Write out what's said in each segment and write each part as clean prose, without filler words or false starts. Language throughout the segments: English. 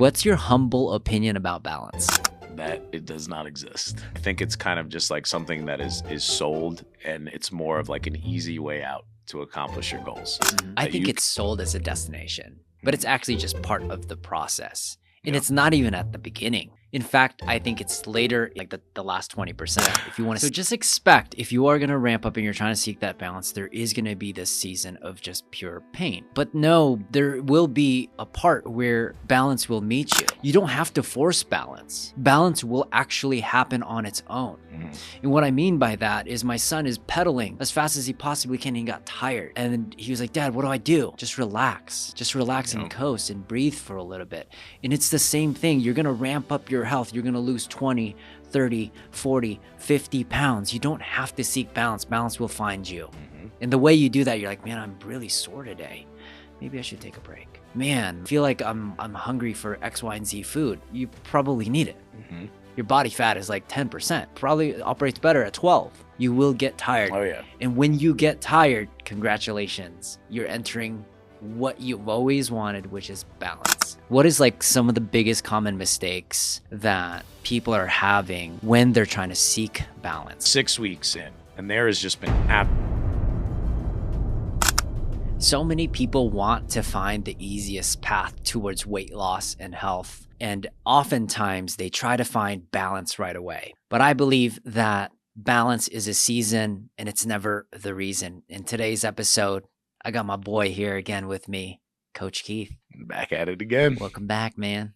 What's your humble opinion about balance? That it does not exist. I think it's kind of just like something that is sold, and it's more of like an easy way out to accomplish your goals. I That think you it's sold as a destination, but it's actually just part of the process. And Yeah. it's not even at the beginning. In fact, I think it's later, like the last 20%. If you want to, so just expect if you are going to ramp up and you're trying to seek that balance, there is going to be this season of just pure pain. But no, there will be a part where balance will meet you. You don't have to force balance. Balance will actually happen on its own. And what I mean by that is my son is pedaling as fast as he possibly can. And he got tired. And he was like, Dad, what do I do? Just relax. Just relax and coast and breathe for a little bit. And it's the same thing. You're going to ramp up your health. You're going to lose 20, 30, 40, 50 pounds. You don't have to seek balance. Balance will find you. And the way you do that, you're like, man, I'm really sore today. Maybe I should take a break. Man, I feel like I'm hungry for X, Y, and Z food. You probably need it. Your body fat is like 10%. Probably operates better at 12. You will get tired. Oh yeah. And when you get tired, congratulations. You're entering what you've always wanted, which is balance. What is like some of the biggest common mistakes that people are having when they're trying to seek balance? 6 weeks in, and there has just been So many people want to find the easiest path towards weight loss and health, and oftentimes they try to find balance right away. But I believe that balance is a season and it's never the reason. In today's episode, I got my boy here again with me, Coach Keith. back at it again. Welcome back, man.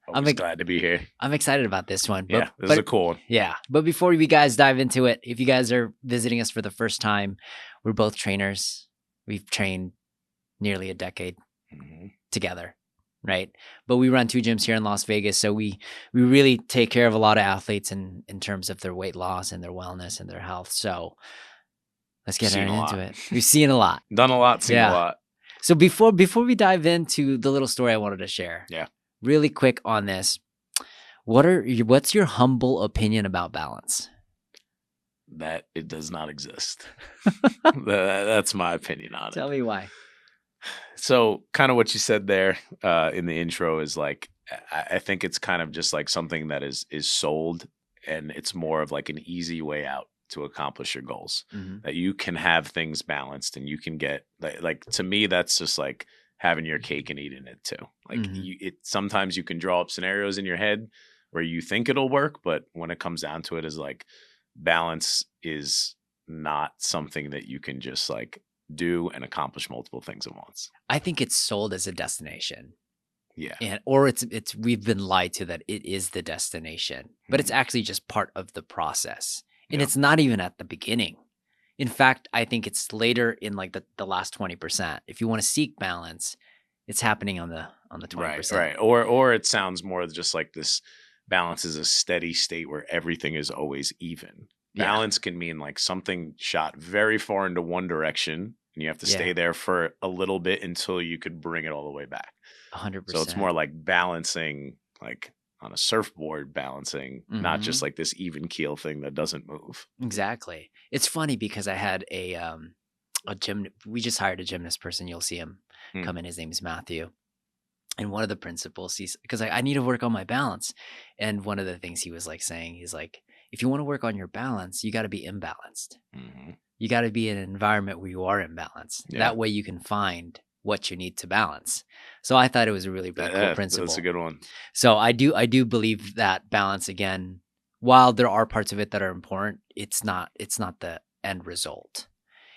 Always glad to be here. I'm excited about this one. Yeah, this is a cool one. Yeah. But before we guys dive into it, if you guys are visiting us for the first time, we're both trainers. We've trained nearly a decade together, right? But we run 2 gyms here in Las Vegas. So we really take care of a lot of athletes in terms of their weight loss and their wellness and their health. So let's get right into it. We've seen a lot. Done a lot, seen a lot. So before we dive into the little story I wanted to share, really quick on this, what's your humble opinion about balance? That it does not exist. That's my opinion on it. Tell me why. So kind of what you said there in the intro is like, I think it's kind of just like something that is sold, and it's more of like an easy way out to accomplish your goals. That you can have things balanced, and you can get like to me, that's just like having your cake and eating it too. Like sometimes you can draw up scenarios in your head where you think it'll work, but when it comes down to it, is like balance is not something that you can just like do and accomplish multiple things at once. I think it's sold as a destination. Yeah. Or we've been lied to that it is the destination, but it's actually just part of the process. And it's not even at the beginning. In fact, I think it's later in like the last 20%. If you want to seek balance, it's happening on the 20%. Right. Or it sounds more just like this balance is a steady state where everything is always even. Balance can mean like something shot very far into one direction, and you have to stay there for a little bit until you could bring it all the way back. 100%. So it's more like balancing, like on a surfboard balancing, not just like this even keel thing that doesn't move. Exactly. It's funny because I had a gym. We just hired a gymnast person. You'll see him come in. His name is Matthew. And one of the principles, because I need to work on my balance. And one of the things he was like saying, he's like, if you want to work on your balance, you got to be imbalanced. You got to be in an environment where you are imbalanced. That way you can find what you need to balance. So I thought it was a really cool principle. That's a good one. So I do believe that balance, again, while there are parts of it that are important, it's not the end result.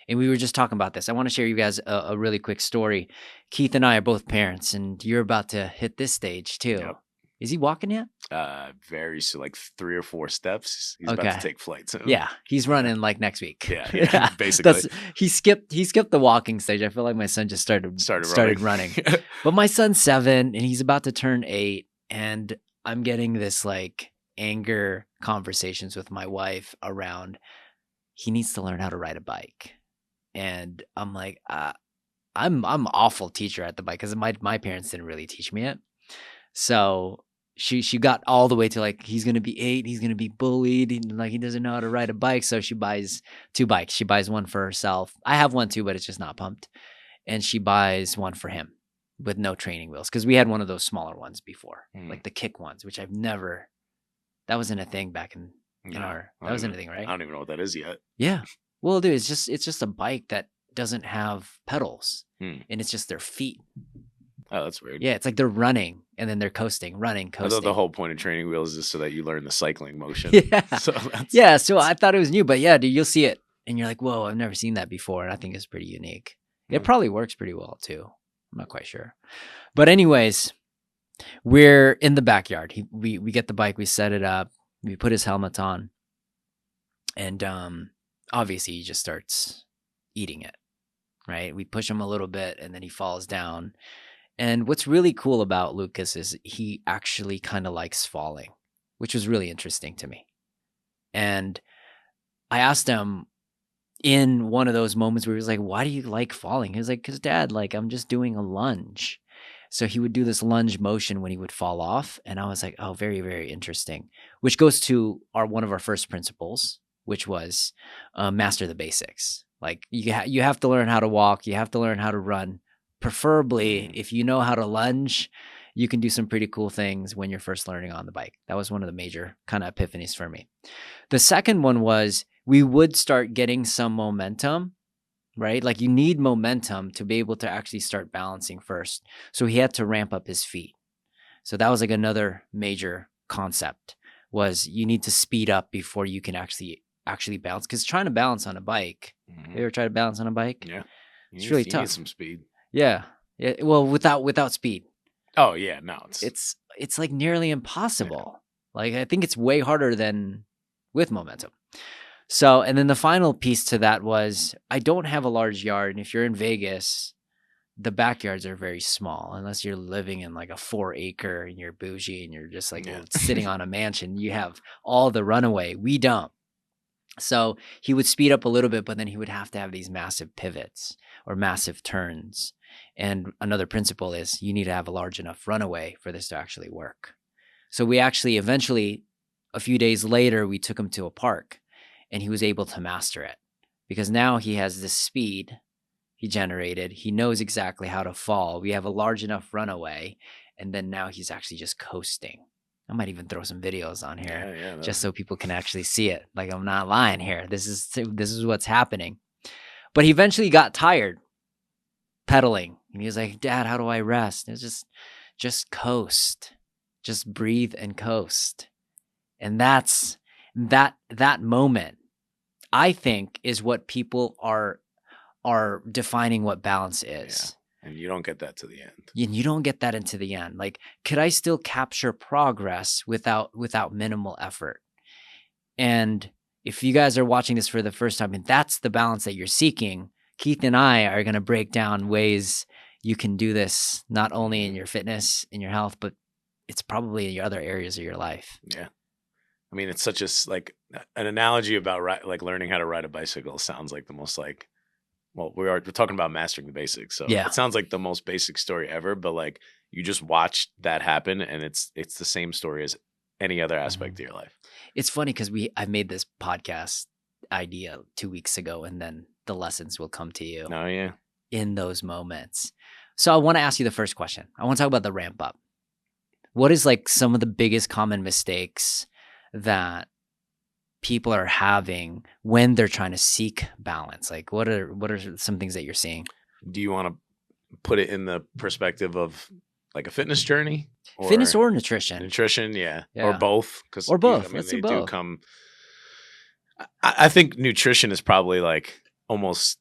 And we were just talking about this. I want to share you guys a really quick story. Keith and I are both parents, and you're about to hit this stage too. Yep. Is he walking yet? So like 3 or 4 steps. He's about to take flight soon. Yeah, he's running like next week. Yeah, basically. He skipped the walking stage. I feel like my son just started running. But my son's 7 and he's about to turn 8, and I'm getting this like anger conversations with my wife around he needs to learn how to ride a bike. And I'm like, I'm awful teacher at the bike because my parents didn't really teach me it. So she got all the way to like, he's going to be 8, he's going to be bullied, and like he doesn't know how to ride a bike. So she buys 2 bikes. She buys one for herself. I have one too, but it's just not pumped. And she buys one for him. with no training wheels, because we had one of those smaller ones before, Mm. like the kick ones, which I've never. That wasn't a thing back in No, our. I That don't wasn't a even- thing, right? I don't even know what that is yet. Yeah. Well, dude, it's just a bike that doesn't have pedals, Hmm. and it's just their feet. Oh, that's weird. Yeah, it's like they're running and then they're coasting, running, I coasting. thought the whole point of training wheels is so that you learn the cycling motion. Yeah. So that's, Yeah, so I thought it was new, but yeah, dude, you'll see it and you're like, whoa, I've never seen that before. And I think it's pretty unique. It Hmm. probably works pretty well too. I'm not quite sure. But anyways, we're in the backyard. We get the bike, we set it up, we put his helmet on, and obviously he just starts eating it, right? We push him a little bit and then he falls down. And what's really cool about Lucas is he actually kind of likes falling, which was really interesting to me. And I asked him in one of those moments where he was like, why do you like falling? He was like, because Dad, like, I'm just doing a lunge. So he would do this lunge motion when he would fall off. And I was like, oh, very, very interesting, which goes to one of our first principles, which was master the basics. Like you have to learn how to walk. You have to learn how to run. Preferably, if you know how to lunge, you can do some pretty cool things when you're first learning on the bike. That was one of the major kind of epiphanies for me. The second one was we would start getting some momentum, right? Like you need momentum to be able to actually start balancing first. So he had to ramp up his feet. So that was like another major concept, was you need to speed up before you can actually balance. Because trying to balance on a bike, Mhm. you ever try to balance on a bike? Yeah. It's really You tough. need some speed. Yeah. Well, without speed, Oh yeah, no, it's like nearly impossible. Like I think it's way harder than with momentum. So, and then the final piece to that was I don't have a large yard, and if you're in Vegas, the backyards are very small unless you're living in like a 4-acre and you're bougie and you're just like Yeah. sitting on a mansion. You have all the runaway. We don't. So he would speed up a little bit, but then he would have to have these massive pivots or massive turns. And another principle is you need to have a large enough runaway for this to actually work. So we actually eventually, a few days later, we took him to a park and he was able to master it because now he has this speed he generated. He knows exactly how to fall. We have a large enough runaway. And then now he's actually just coasting. I might even throw some videos on here just so people can actually see it. Like I'm not lying here. This is what's happening. But he eventually got tired pedaling. And he was like, Dad, how do I rest? It was just coast. Just breathe and coast. And that's that moment, I think, is what people are defining what balance is. Yeah. And you don't get that to the end. And you don't get that into the end. Like, could I still capture progress without minimal effort? And if you guys are watching this for the first time and that's the balance that you're seeking, Keith and I are going to break down ways you can do this, not only in your fitness, in your health, but it's probably in your other areas of your life. Yeah. I mean, it's such like an analogy about like learning how to ride a bicycle sounds like the most like, well, we're talking about mastering the basics. So Yeah. It sounds like the most basic story ever, but like you just watched that happen and it's the same story as any other aspect of your life. It's funny because I made this podcast idea 2 weeks ago and then the lessons will come to you Oh, yeah. in those moments. So I want to ask you the first question. I want to talk about the ramp up. What is like some of the biggest common mistakes that people are having when they're trying to seek balance? Like what are some things that you're seeing? Do you want to put it in the perspective of like a fitness journey? Fitness or nutrition? Nutrition, yeah. Or both. Or both. I mean, Let's they do both. do come. I think nutrition is probably like almost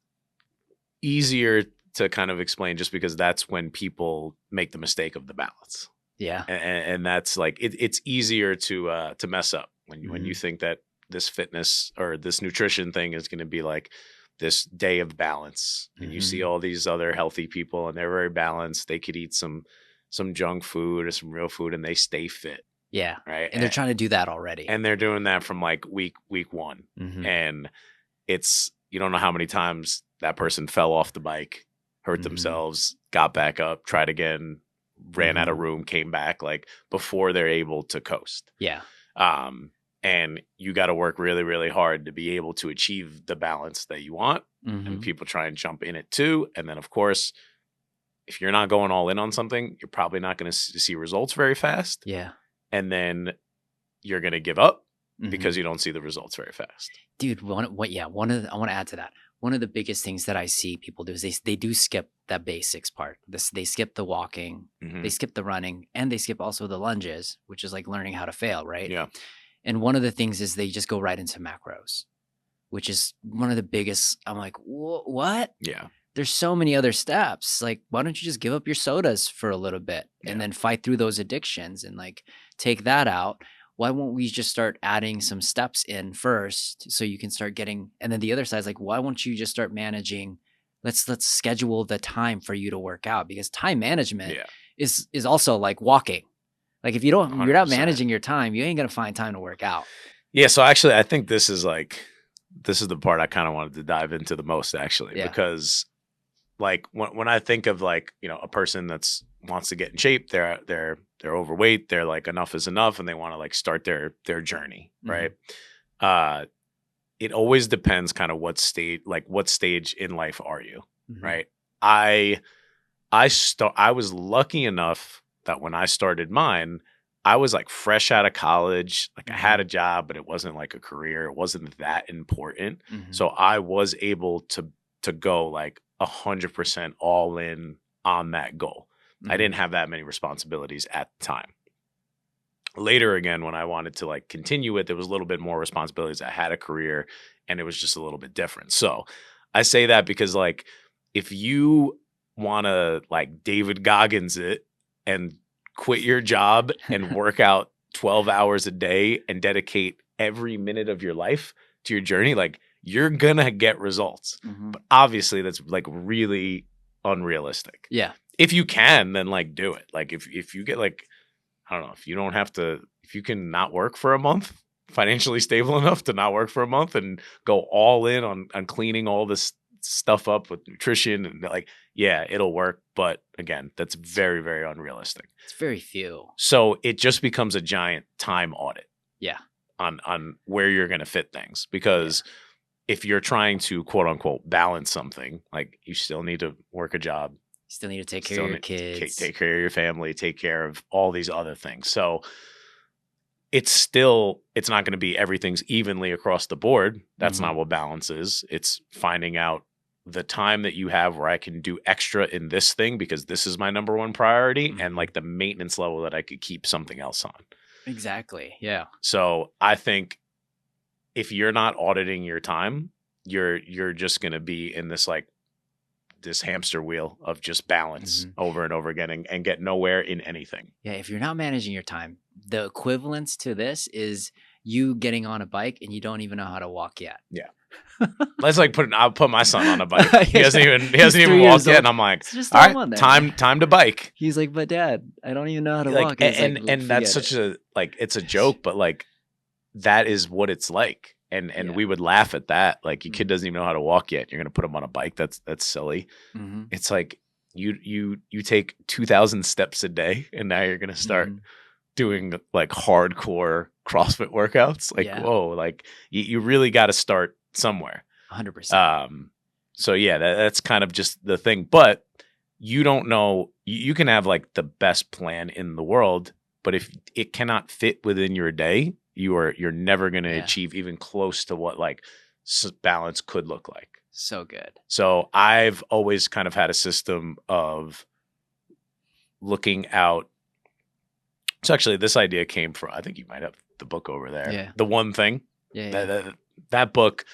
easier to kind of explain just because that's when people make the mistake of the balance. Yeah. And that's like it's easier to mess up when you think that this fitness or this nutrition thing is going to be like this day of balance, and you see all these other healthy people and they're very balanced. They could eat some junk food or some real food and they stay fit. Yeah. Right. And they're trying to do that already. And they're doing that from like week one. And it's, you don't know how many times that person fell off the bike, hurt themselves, got back up, tried again, ran out of room, came back, like before they're able to coast. Yeah. And you got to work really, really hard to be able to achieve the balance that you want. And people try and jump in it too. And then, of course, if you're not going all in on something, you're probably not going to see results very fast. Yeah. And then you're going to give up Mhm. because you don't see the results very fast. Dude, I want to add to that. One of the biggest things that I see people do is they do skip that basics part. They skip the walking, they skip the running, and they skip also the lunges, which is like learning how to fail, right? Yeah. And one of the things is they just go right into macros, which is one of the biggest. I'm like, what? Yeah. There's so many other steps. Like, why don't you just give up your sodas for a little bit and then fight through those addictions and like take that out? Why won't we just start adding some steps in first so you can start getting, and then the other side is like, why won't you just start managing? Let's schedule the time for you to work out, because time management is also like walking. Like if you're not 100%. managing your time, you ain't going to find time to work out. Yeah. So actually, I think this is the part I kind of wanted to dive into the most, actually, because like when I think of like, a person that's wants to get in shape, they're overweight, they're like enough is enough, and they want to like start their journey, right? It always depends kind of what stage in life are you, right? I was lucky enough that when I started mine, I was like fresh out of college, like I had a job, but it wasn't like a career, it wasn't that important. So I was able to go like 100% all in on that goal. I didn't have that many responsibilities at the time. Later, again, when I wanted to like continue it, there was a little bit more responsibilities. I had a career and it was just a little bit different. So I say that because like, if you want to like David Goggins it and quit your job and work out 12 hours a day and dedicate every minute of your life to your journey, like you're gonna get results. But obviously that's like really unrealistic. Yeah. If you can, then like do it. Like if you get like, I don't know, if you don't have to, if you can not work for a month, financially stable enough to not work for a month and go all in on cleaning all this stuff up with nutrition and like, yeah, it'll work. But again, that's very, very unrealistic. It's very few. So it just becomes a giant time audit. Yeah. On where you're going to fit things, because if you're trying to quote unquote balance something, like you still need to work a job. You still need to take care of your kids. Take care of your family, take care of all these other things. So it's not going to be everything's evenly across the board. That's not what balance is. It's finding out the time that you have where I can do extra in this thing because this is my number one priority, and like the maintenance level that I could keep something else on. Exactly. Yeah. So I think if you're not auditing your time, you're just going to be in this like this hamster wheel of just balance over and over again and get nowhere in anything. Yeah. If you're not managing your time, the equivalence to this is you getting on a bike and you don't even know how to walk yet. Yeah. Let's like I'll put my son on a bike. He hasn't even walked yet. And I'm like, all right, time to bike. He's like, but Dad, I don't even know how to walk. And that's such a, like, it's a joke, but like, that is what it's like. And we would laugh at that. Like, your kid doesn't even know how to walk yet. You're going to put him on a bike. That's silly. It's like you take 2,000 steps a day and now you're going to start doing like hardcore CrossFit workouts. Like, whoa, like you really got to start somewhere. 100%. So yeah, that's kind of just the thing. But you don't know, you can have like the best plan in the world, but if it cannot fit within your day, you're never going to achieve even close to what like balance could look like. So good. So I've always kind of had a system of looking out. So actually this idea came from, I think you might have the book over there. Yeah. The One Thing. Yeah. That book,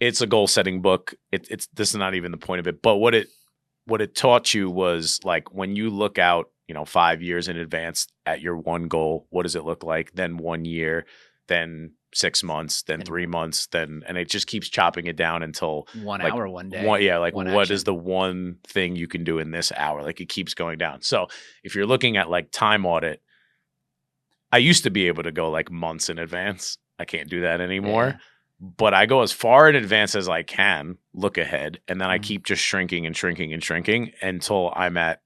it's a goal setting book. It's this is not even the point of it, but what it taught you was like when you look out, 5 years in advance at your one goal, what does it look like? Then 1 year, then 6 months, then 3 months, and it just keeps chopping it down until 1 hour, 1 day. What is the one thing you can do in this hour? Like it keeps going down. So if you're looking at like time audit, I used to be able to go like months in advance. I can't do that anymore. Yeah. But I go as far in advance as I can, look ahead, and then I keep just shrinking and shrinking and shrinking until I'm at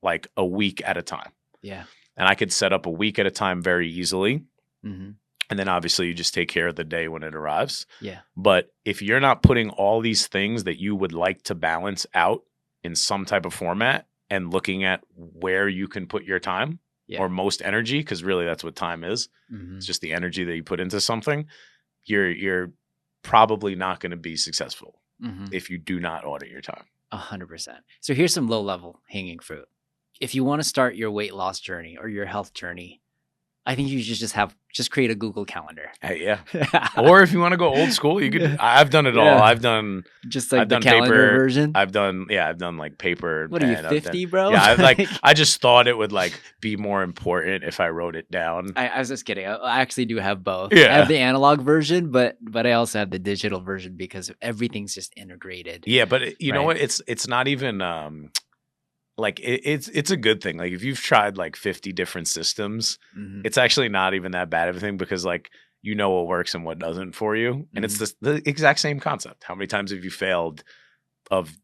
like a week at a time. Yeah. And I could set up a week at a time very easily. And then obviously you just take care of the day when it arrives. Yeah. But if you're not putting all these things that you would like to balance out in some type of format and looking at where you can put your time or most energy, because really that's what time is. It's just the energy that you put into something. You're probably not going to be successful if you do not audit your time. 100%. So here's some low-level hanging fruit. If you want to start your weight loss journey or your health journey, I think you should just create a Google Calendar. Yeah. Or if you want to go old school, you could. I've done it all. I've done just like I've the done calendar paper version. I've done like paper. What are you, 50, bro? Yeah, I just thought it would like be more important if I wrote it down. I was just kidding. I actually do have both. Yeah. I have the analog version, but I also have the digital version because everything's just integrated. Yeah, but you know what? It's not even like it's a good thing. Like if you've tried like 50 different systems, it's actually not even that bad of a thing because like you know what works and what doesn't for you. And it's the exact same concept. How many times have you failed of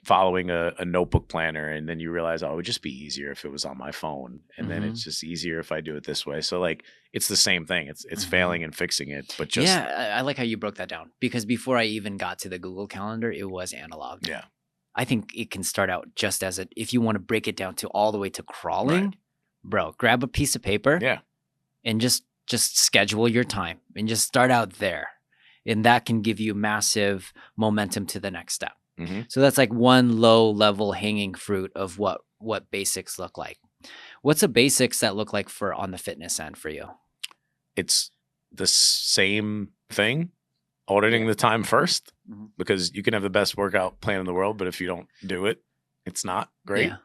following a notebook planner and then you realize, oh, it would just be easier if it was on my phone. And then it's just easier if I do it this way. So like it's the same thing. It's failing and fixing it. But just I like how you broke that down because before I even got to the Google Calendar, it was analog. Yeah. I think it can start out just as if you want to break it down to all the way to crawling, bro, grab a piece of paper and just schedule your time and just start out there. And that can give you massive momentum to the next step. So that's like one low level hanging fruit of what basics look like. What's the basics that look like for on the fitness end for you? It's the same thing. Auditing the time first, because you can have the best workout plan in the world, but if you don't do it, it's not great. Yeah.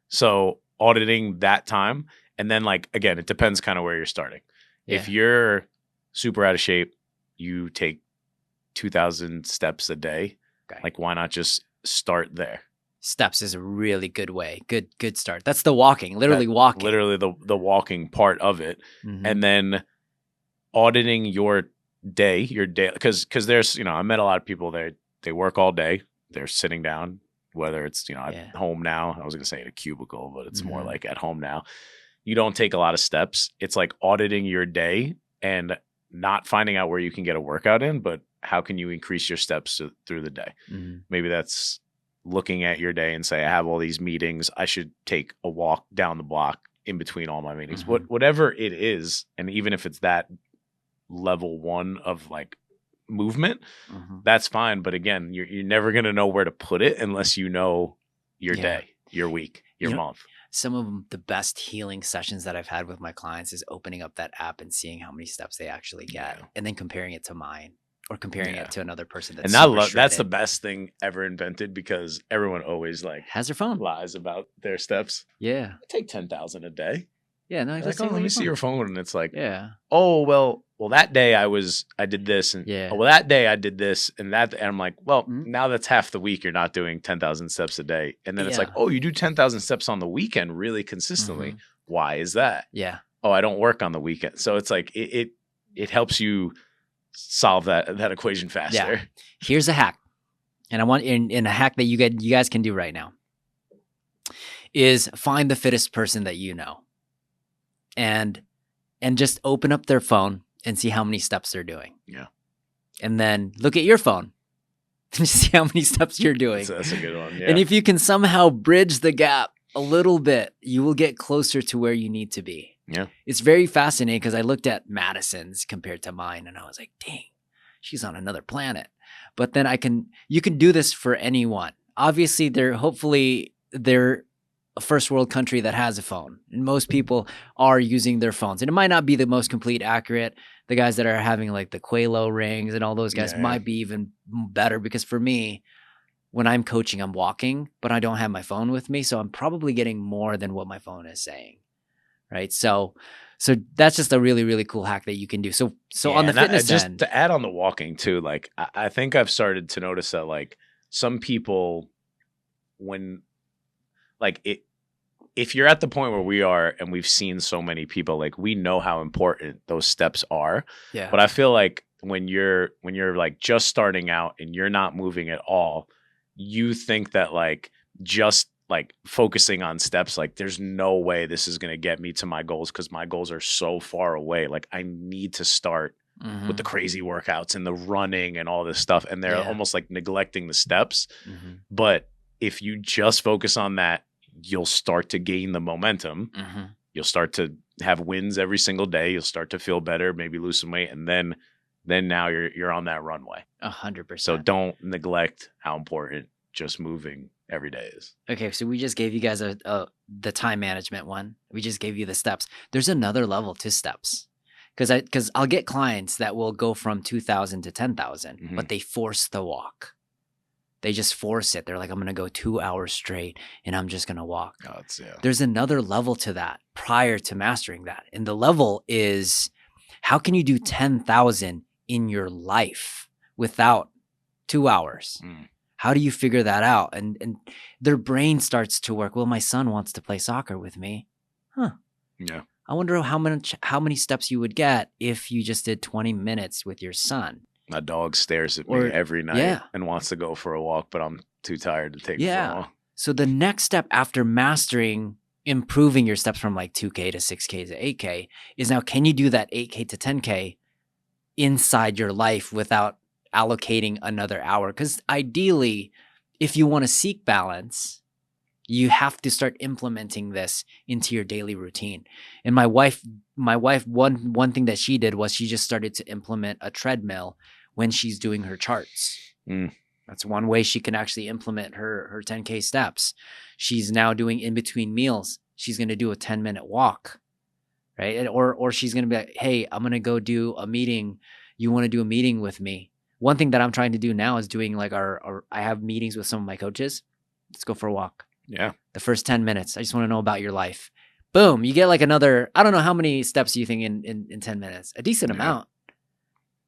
So auditing that time. And then like, again, it depends kind of where you're starting. Yeah. If you're super out of shape, you take 2,000 steps a day. Okay. Like why not just start there? Steps is a really good way. Good start. That's the walking, walking. Literally the walking part of it. And then auditing your day, because there's, I met a lot of people there. They work all day. They're sitting down, whether it's, at home now. I was going to say at a cubicle, but it's more like at home now. You don't take a lot of steps. It's like auditing your day and not finding out where you can get a workout in, but how can you increase your steps through the day? Maybe that's looking at your day and say, I have all these meetings. I should take a walk down the block in between all my meetings. Whatever it is, and even if it's that level one of like movement, that's fine. But again, you're never going to know where to put it unless you know your day, your week, your month. Some of the best healing sessions that I've had with my clients is opening up that app and seeing how many steps they actually get and then comparing it to mine or comparing it to another person. That's the best thing ever invented because everyone always like has their phone lies about their steps. Yeah. I take 10,000 a day. Yeah, no, like, let me see your phone. And it's like, oh, well, that day I did this. And that day I did this and that. And I'm like, well, now that's half the week. You're not doing 10,000 steps a day. And then it's like, oh, you do 10,000 steps on the weekend really consistently. Why is that? Yeah. Oh, I don't work on the weekend. So it's like, it helps you solve that equation faster. Yeah. Here's a hack. And I want in a hack that you guys can do right now is find the fittest person that you know. And just open up their phone and see how many steps they're doing. Yeah. And then look at your phone and see how many steps you're doing. That's a good one. Yeah. And if you can somehow bridge the gap a little bit, you will get closer to where you need to be. Yeah. It's very fascinating because I looked at Madison's compared to mine and I was like, dang, she's on another planet. But then you can do this for anyone. Obviously, they're a first world country that has a phone, and most people are using their phones, and it might not be the most complete accurate. The guys that are having like the Quelo rings and all those guys might be even better because for me, when I'm coaching, I'm walking, but I don't have my phone with me. So I'm probably getting more than what my phone is saying. Right. So that's just a really, really cool hack that you can do. So on the fitness end, to add on the walking too, like I think I've started to notice that like some people when like if you're at the point where we are and we've seen so many people, like we know how important those steps are. Yeah. But I feel like when you're like just starting out and you're not moving at all, you think that like just like focusing on steps, like there's no way this is going to get me to my goals because my goals are so far away. Like I need to start with the crazy workouts and the running and all this stuff. And they're almost like neglecting the steps. But if you just focus on that, you'll start to gain the momentum. Mm-hmm. You'll start to have wins every single day. You'll start to feel better, maybe lose some weight, and then now you're on that runway. 100%. So don't neglect how important just moving every day is. Okay, so we just gave you guys the time management one. We just gave you the steps. There's another level to steps. Because I'll get clients that will go from 2,000 to 10,000, but they force the walk. They just force it. They're like, I'm going to go 2 hours straight and I'm just going to walk. Oh, There's another level to that prior to mastering that. And the level is, how can you do 10,000 in your life without 2 hours? How do you figure that out? And their brain starts to work. Well, my son wants to play soccer with me. Huh. Yeah. I wonder how many steps you would get if you just did 20 minutes with your son. My dog stares at me every night and wants to go for a walk, but I'm too tired to take him for a walk. So the next step after mastering, improving your steps from like 2K to 6K to 8K is now, can you do that 8K to 10K inside your life without allocating another hour? Because ideally, if you want to seek balance, you have to start implementing this into your daily routine. And my wife, one thing that she did was she just started to implement a treadmill when she's doing her charts. That's one way she can actually implement her 10K steps. She's now doing in between meals. She's going to do a 10-minute walk, right? Or she's going to be like, hey, I'm going to go do a meeting. You want to do a meeting with me? One thing that I'm trying to do now is doing like I have meetings with some of my coaches. Let's go for a walk. Yeah. The first 10 minutes. I just want to know about your life. Boom. You get like another, I don't know how many steps you think in 10 minutes. A decent amount.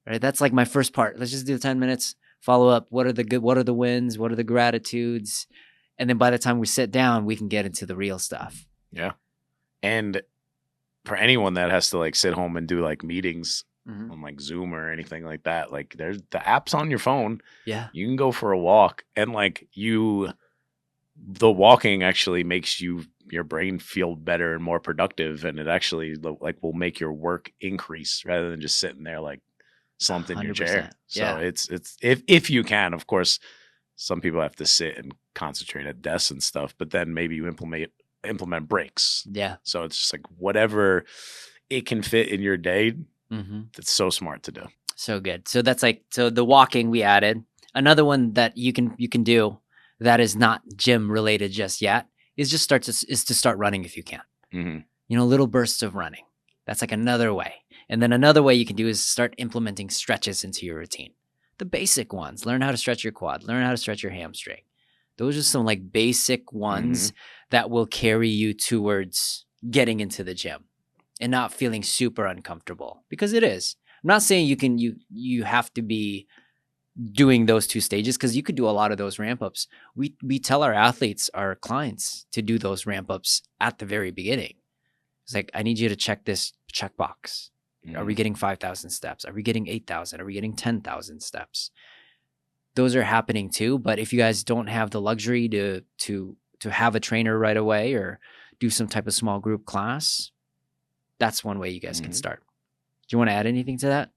Right? That's like my first part. Let's just do the 10 minutes. Follow up. What are the wins? What are the gratitudes? And then by the time we sit down, we can get into the real stuff. Yeah. And for anyone that has to like sit home and do like meetings on like Zoom or anything like that, like there's the apps on your phone. Yeah. You can go for a walk and like the walking actually makes your brain feel better and more productive, and it actually like will make your work increase rather than just sitting there like slumped in your chair. So it's if you can, of course, some people have to sit and concentrate at desks and stuff, but then maybe you implement breaks. Yeah. So it's just like whatever it can fit in your day. That's so smart to do. So good. So that's like, so the walking we added. Another one that you can do that is not gym related just yet is just to start running if you can. Little bursts of running. That's like another way. And then another way you can do is start implementing stretches into your routine. The basic ones. Learn how to stretch your quad. Learn how to stretch your hamstring. Those are some like basic ones that will carry you towards getting into the gym and not feeling super uncomfortable, because it is. I'm not saying you have to be doing those two stages, because you could do a lot of those ramp ups. We tell our athletes, our clients, to do those ramp ups at the very beginning. It's like, I need you to check this checkbox. Are we getting 5,000 steps? Are we getting 8,000? Are we getting 10,000 steps? Those are happening too. But if you guys don't have the luxury to have a trainer right away or do some type of small group class, that's one way you guys can start. Do you want to add anything to that?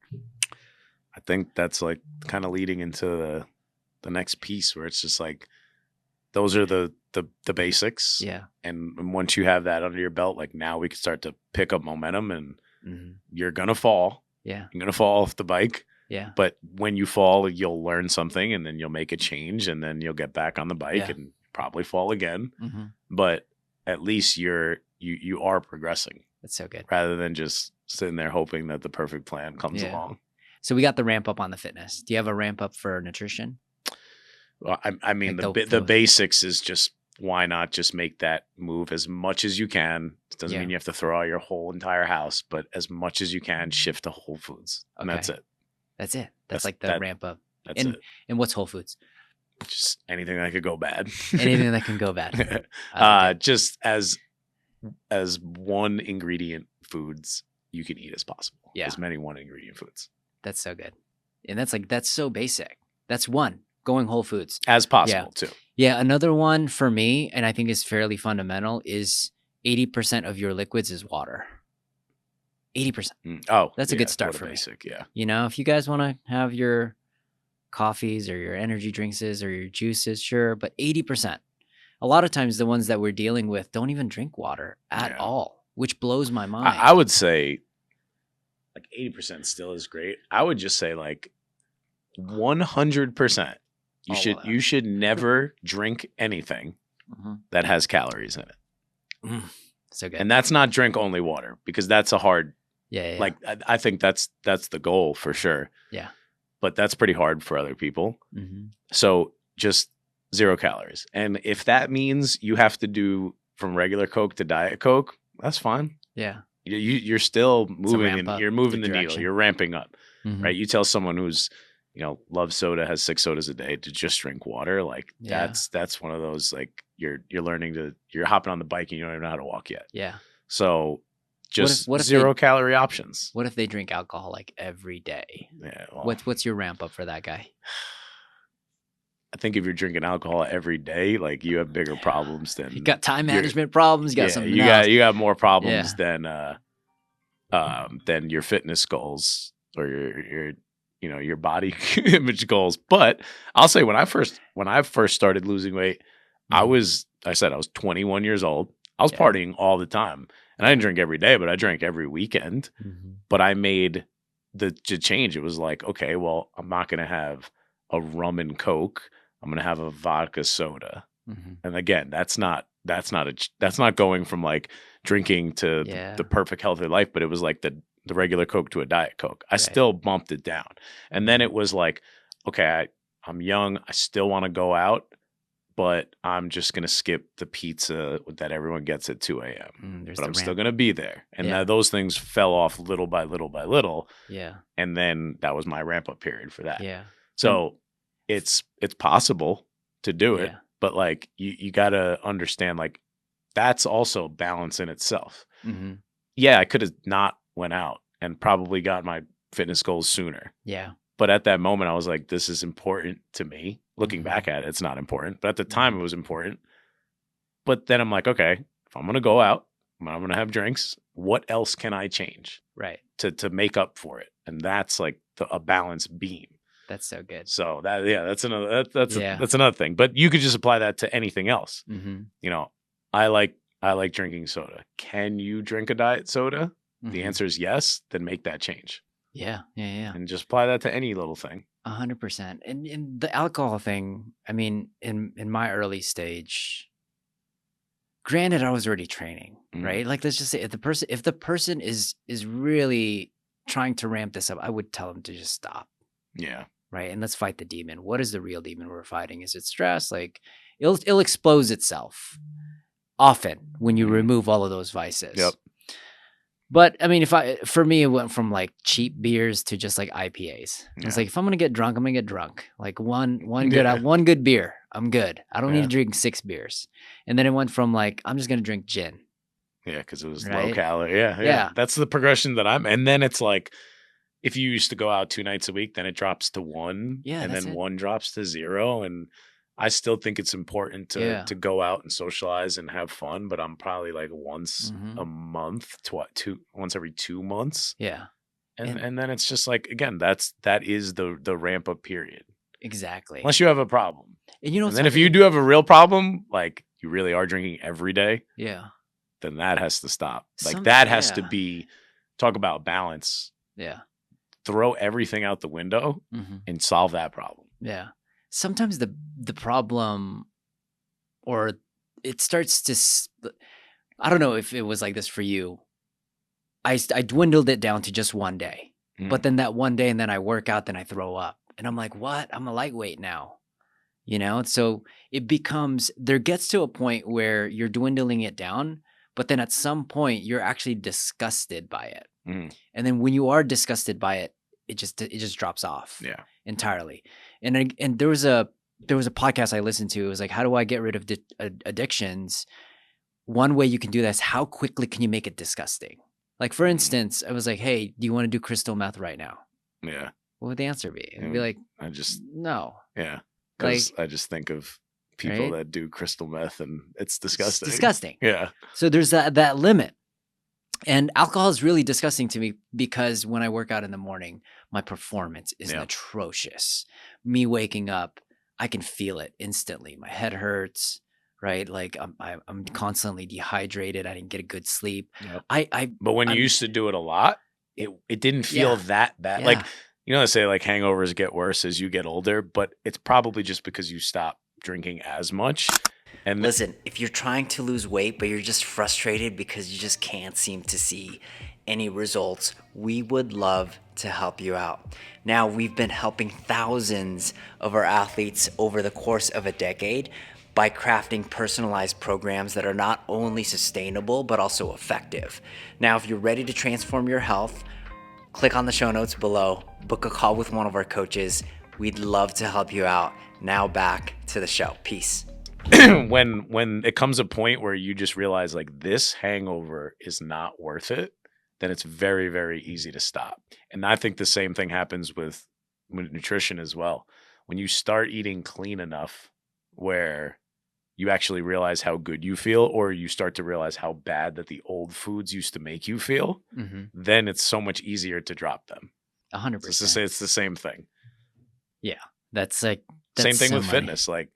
I think that's like kind of leading into the next piece, where it's just like, those are the basics. Yeah. And once you have that under your belt, like now we can start to pick up momentum, and you're going to fall. Yeah. You're going to fall off the bike. Yeah. But when you fall, you'll learn something, and then you'll make a change, and then you'll get back on the bike and probably fall again. But at least you are progressing. That's so good. Rather than just sitting there hoping that the perfect plan comes along. So we got the ramp up on the fitness. Do you have a ramp up for nutrition? Well, I mean, like the basics is just, why not just make that move as much as you can? It doesn't mean you have to throw out your whole entire house, but as much as you can, shift to Whole Foods. And that's it. That's it. That's like the ramp up. That's it. And what's Whole Foods? Just anything that could go bad. Anything that can go bad. Just as one ingredient foods you can eat as possible. Yeah. As many one ingredient foods. That's so good. And that's so basic. That's one. Going Whole Foods. As possible, too. Yeah. Another one for me, and I think is fairly fundamental, is 80% of your liquids is water. 80%. Oh, that's a good start for basic, me. Yeah. If you guys want to have your coffees or your energy drinks or your juices, sure, but 80%. a lot of times the ones that we're dealing with don't even drink water at Yeah. all, which blows my mind. I would say like 80% still is great. I would just say like 100%. You should never drink anything that has calories in it. So good. And that's not drink only water, because that's a hard, Yeah. like I think that's the goal for sure. Yeah. But that's pretty hard for other people. Mm-hmm. So just 0 calories. And if that means you have to do from regular Coke to Diet Coke, that's fine. Yeah. You're still moving, and you're moving the direction. needle. You're ramping up, right? You tell someone who's, loves soda, has 6 sodas a day, to just drink water. Like that's one of those, like you're learning you're hopping on the bike and you don't even know how to walk yet. Yeah. So just what if 0 calorie options. What if they drink alcohol like every day? Yeah. Well, what's your ramp up for that guy? I think if you're drinking alcohol every day, like you have bigger problems than you got time management problems. You got something else. You got more problems than your fitness goals or your body image goals. But I'll say when I first started losing weight, I was 21 years old. I was partying all the time, and I didn't drink every day, but I drank every weekend. But I made the change. It was like, okay, well, I'm not going to have a rum and Coke. I'm going to have a vodka soda. And again, that's not going from like drinking to the perfect healthy life, but it was like the regular Coke to a Diet Coke. I still bumped it down. And then it was like, okay, I'm young. I still want to go out, but I'm just going to skip the pizza that everyone gets at 2 a.m. But I'm still going to be there. And those things fell off little by little by little. Yeah. And then that was my ramp up period for that. Yeah. So it's possible to do it, but like you got to understand, like that's also balance in itself. Yeah, I could have not went out and probably got my fitness goals sooner. Yeah. But at that moment, I was like, this is important to me. Looking back at it, it's not important. But at the time, it was important. But then I'm like, okay, if I'm going to go out, I'm going to have drinks, what else can I change? Right. To make up for it? And that's like a balance beam. That's so good. So that's another thing. But you could just apply that to anything else. I like drinking soda. Can you drink a diet soda? The answer is yes. Then make that change. Yeah. And just apply that to any little thing. 100%. And the alcohol thing, I mean, in my early stage, granted, I was already training, right? Like, let's just say if the person is really trying to ramp this up, I would tell them to just stop. Yeah. Right. And let's fight the demon. What is the real demon we're fighting? Is it stress? Like it'll expose itself often when you remove all of those vices. Yep. But I mean, for me, it went from like cheap beers to just like IPAs. Yeah. It's like, if I'm going to get drunk, I'm going to get drunk. Like one good beer, I'm good. I don't need to drink 6 beers. And then it went from like, I'm just going to drink gin. Yeah. Cause it was low calorie. Yeah. That's the progression that and then it's like, if you used to go out 2 nights a week, then it drops to 1, and then 1 drops to 0. And I still think it's important to go out and socialize and have fun, but I'm probably like once a month, once every 2 months. Yeah. And then it's just like, again, that is the ramp up period. Exactly. Unless you have a problem. And then if you do have a real problem, like you really are drinking every day. Yeah. Then that has to stop. Like that has to be, talk about balance. Yeah. Throw everything out the window and solve that problem. Yeah. Sometimes the problem, or it starts to, I don't know if it was like this for you. I dwindled it down to just one day, but then that one day, and then I work out, then I throw up, and I'm like, what? I'm a lightweight now, So it becomes, there gets to a point where you're dwindling it down, but then at some point you're actually disgusted by it. And then when you are disgusted by it, it just drops off entirely. And there was a podcast I listened to. It was like, how do I get rid of addictions? One way you can do that is how quickly can you make it disgusting? Like, for instance, I was like, hey, do you want to do crystal meth right now? Yeah. What would the answer be? It'd be like, no. Yeah. Because I just think of people that do crystal meth, and it's disgusting. It's disgusting. Yeah. So there's that limit. And alcohol is really disgusting to me because when I work out in the morning, my performance is atrocious. Me waking up, I can feel it instantly. My head hurts. right? Like I'm constantly dehydrated. I didn't get a good sleep. Yep. I But when you I'm used to do it a lot, it didn't feel yeah, that bad. yeah. Like, they say like hangovers get worse as you get older, but it's probably just because you stop drinking as much. And Listen, if you're trying to lose weight, but you're just frustrated because you just can't seem to see any results, we would love to help you out. Now, we've been helping thousands of our athletes over the course of a decade by crafting personalized programs that are not only sustainable, but also effective. Now, if you're ready to transform your health, click on the show notes below, book a call with one of our coaches. We'd love to help you out. Now back to the show. Peace. when it comes a point where you just realize like this hangover is not worth it, then it's very, very easy to stop. And I think the same thing happens with nutrition as well. When you start eating clean enough where you actually realize how good you feel, or you start to realize how bad that the old foods used to make you feel, then it's so much easier to drop them. 100%. It's the same thing. Yeah. That's same thing so with money. fitness. Like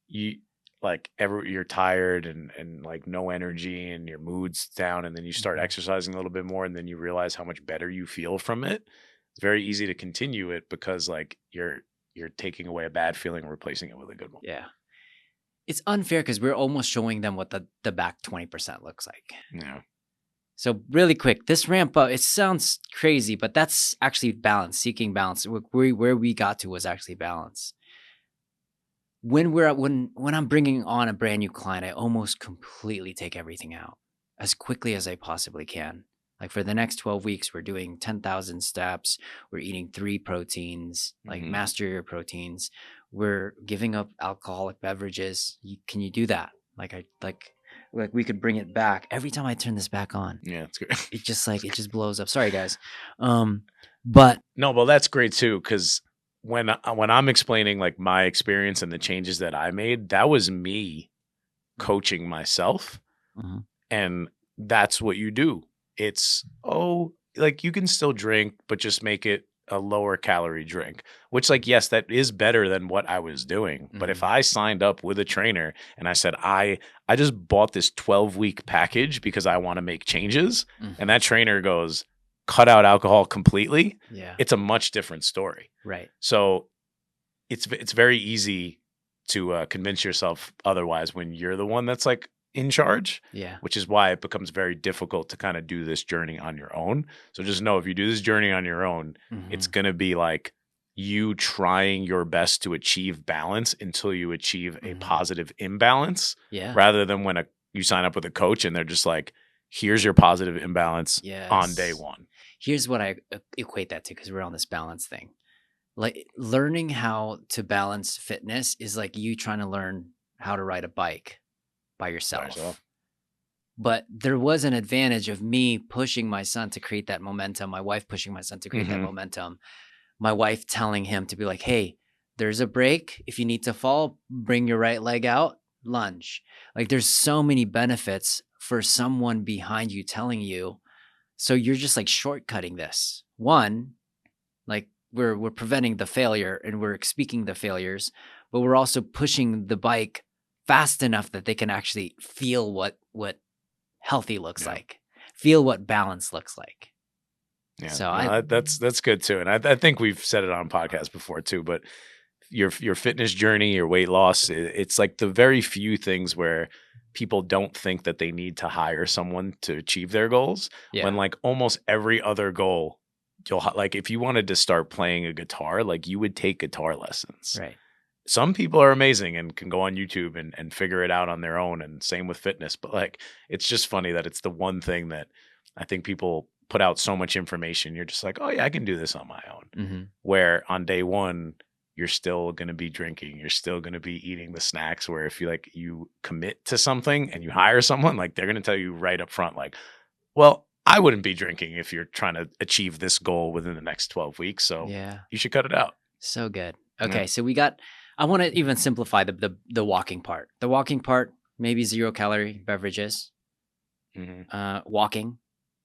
you're tired and like no energy and your mood's down, and then you start exercising a little bit more, and then you realize how much better you feel from it. It's very easy to continue it because like you're taking away a bad feeling and replacing it with a good one. Yeah. It's unfair because we're almost showing them what the back 20% looks like. Yeah. So really quick, this ramp up, it sounds crazy, but that's actually balance, seeking balance. Where we got to was actually balance. When I'm bringing on a brand new client, I almost completely take everything out as quickly as I possibly can. Like for the next 12 weeks, we're doing 10,000 steps. We're eating 3 proteins, like master your proteins. We're giving up alcoholic beverages. Can you do that? Like we could bring it back every time I turn this back on. Yeah, it's good. It just blows up. Sorry guys. But no, well, that's great too. Cause when I'm explaining like my experience and the changes that I made, that was me coaching myself. And that's what you do. It's, like you can still drink, but just make it a lower calorie drink, which like, yes, that is better than what I was doing. But if I signed up with a trainer and I said, I just bought this 12-week package because I want to make changes, and that trainer goes, cut out alcohol completely, it's a much different story. Right. So it's very easy to convince yourself otherwise when you're the one that's like in charge. Yeah. Which is why it becomes very difficult to kind of do this journey on your own. So just know if you do this journey on your own, it's going to be like you trying your best to achieve balance until you achieve a positive imbalance. Yeah. Rather than when you sign up with a coach and they're just like, here's your positive imbalance on day one. Here's what I equate that to, because we're on this balance thing. Like learning how to balance fitness is like you trying to learn how to ride a bike by yourself. But there was an advantage of me pushing my son to create that momentum, my wife pushing my son to create that momentum, my wife telling him to be like, hey, there's a break. If you need to fall, bring your right leg out, lunge. Like there's so many benefits for someone behind you telling you. So you're just like shortcutting this. One, like we're preventing the failure and we're speaking the failures, but we're also pushing the bike fast enough that they can actually feel what healthy looks like, feel what balance looks like. Yeah, so that's good too. And I think we've said it on podcasts before too, but your fitness journey, your weight loss, it's like the very few things where people don't think that they need to hire someone to achieve their goals. When like almost every other goal, like if you wanted to start playing a guitar, like you would take guitar lessons. Right. Some people are amazing and can go on YouTube and figure it out on their own, and same with fitness. But like, it's just funny that it's the one thing that I think people put out so much information. You're just like, oh yeah, I can do this on my own. Where on day one, you're still going to be drinking. You're still going to be eating the snacks, where if you commit to something and you hire someone, like they're going to tell you right up front, like, well, I wouldn't be drinking if you're trying to achieve this goal within the next 12 weeks. So you should cut it out. So good. Okay. So I want to even simplify the walking part. The walking part, maybe 0-calorie beverages, walking,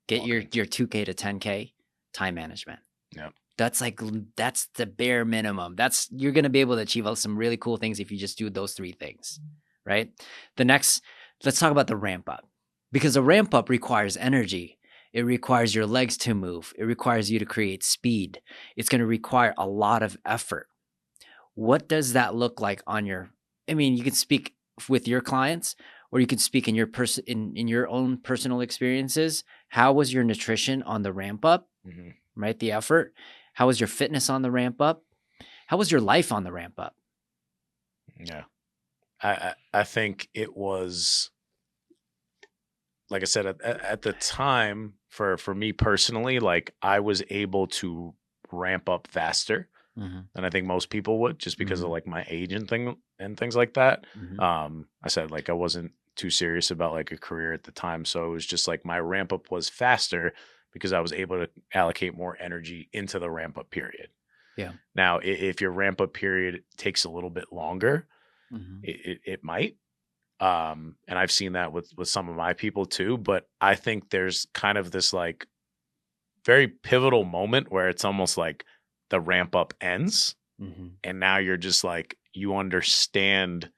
get your 2K to 10K, time management. Yep. That's the bare minimum. You're going to be able to achieve some really cool things if you just do those 3 things, right? Let's talk about the ramp up, because a ramp up requires energy. It requires your legs to move. It requires you to create speed. It's going to require a lot of effort. What does that look like you can speak with your clients, or you can speak in your own personal experiences. How was your nutrition on the ramp up, right? The effort. How was your fitness on the ramp up? How was your life on the ramp up? Yeah. I think it was, like I said, at the time for me personally, like I was able to ramp up faster than I think most people would, just because of like my age and things like that. I said like I wasn't too serious about like a career at the time, so it was just like my ramp up was faster because I was able to allocate more energy into the ramp up period. Yeah. Now, if your ramp up period takes a little bit longer, it might. And I've seen that with some of my people too, but I think there's kind of this like very pivotal moment where it's almost like the ramp up ends, and now you're just like, you understand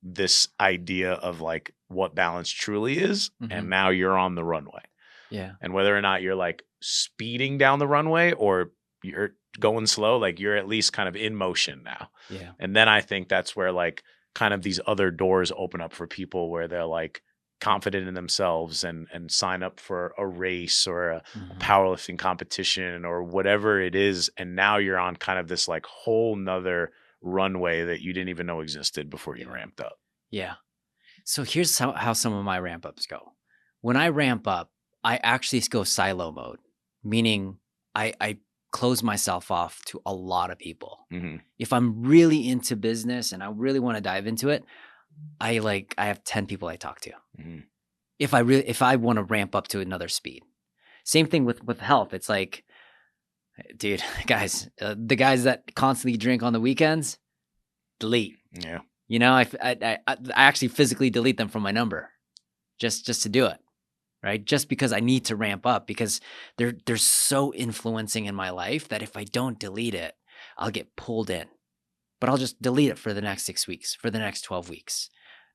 this idea of like what balance truly is, and now you're on the runway. Yeah. And whether or not you're like speeding down the runway or you're going slow, like you're at least kind of in motion now. Yeah. And then I think that's where like kind of these other doors open up for people where they're like confident in themselves and sign up for a race or a powerlifting competition or whatever it is. And now you're on kind of this like whole nother runway that you didn't even know existed before you ramped up. Yeah. So here's how some of my ramp ups go. When I ramp up, I actually go silo mode, meaning I close myself off to a lot of people. If I'm really into business and I really want to dive into it, I have 10 people I talk to. If I want to ramp up to another speed. Same thing with health. It's like, dude, guys, the guys that constantly drink on the weekends, delete. Yeah. You know, I actually physically delete them from my number just to do it. Right? Just because I need to ramp up, because they're so influencing in my life that if I don't delete it, I'll get pulled in. But I'll just delete it for the next 6 weeks, for the next 12 weeks.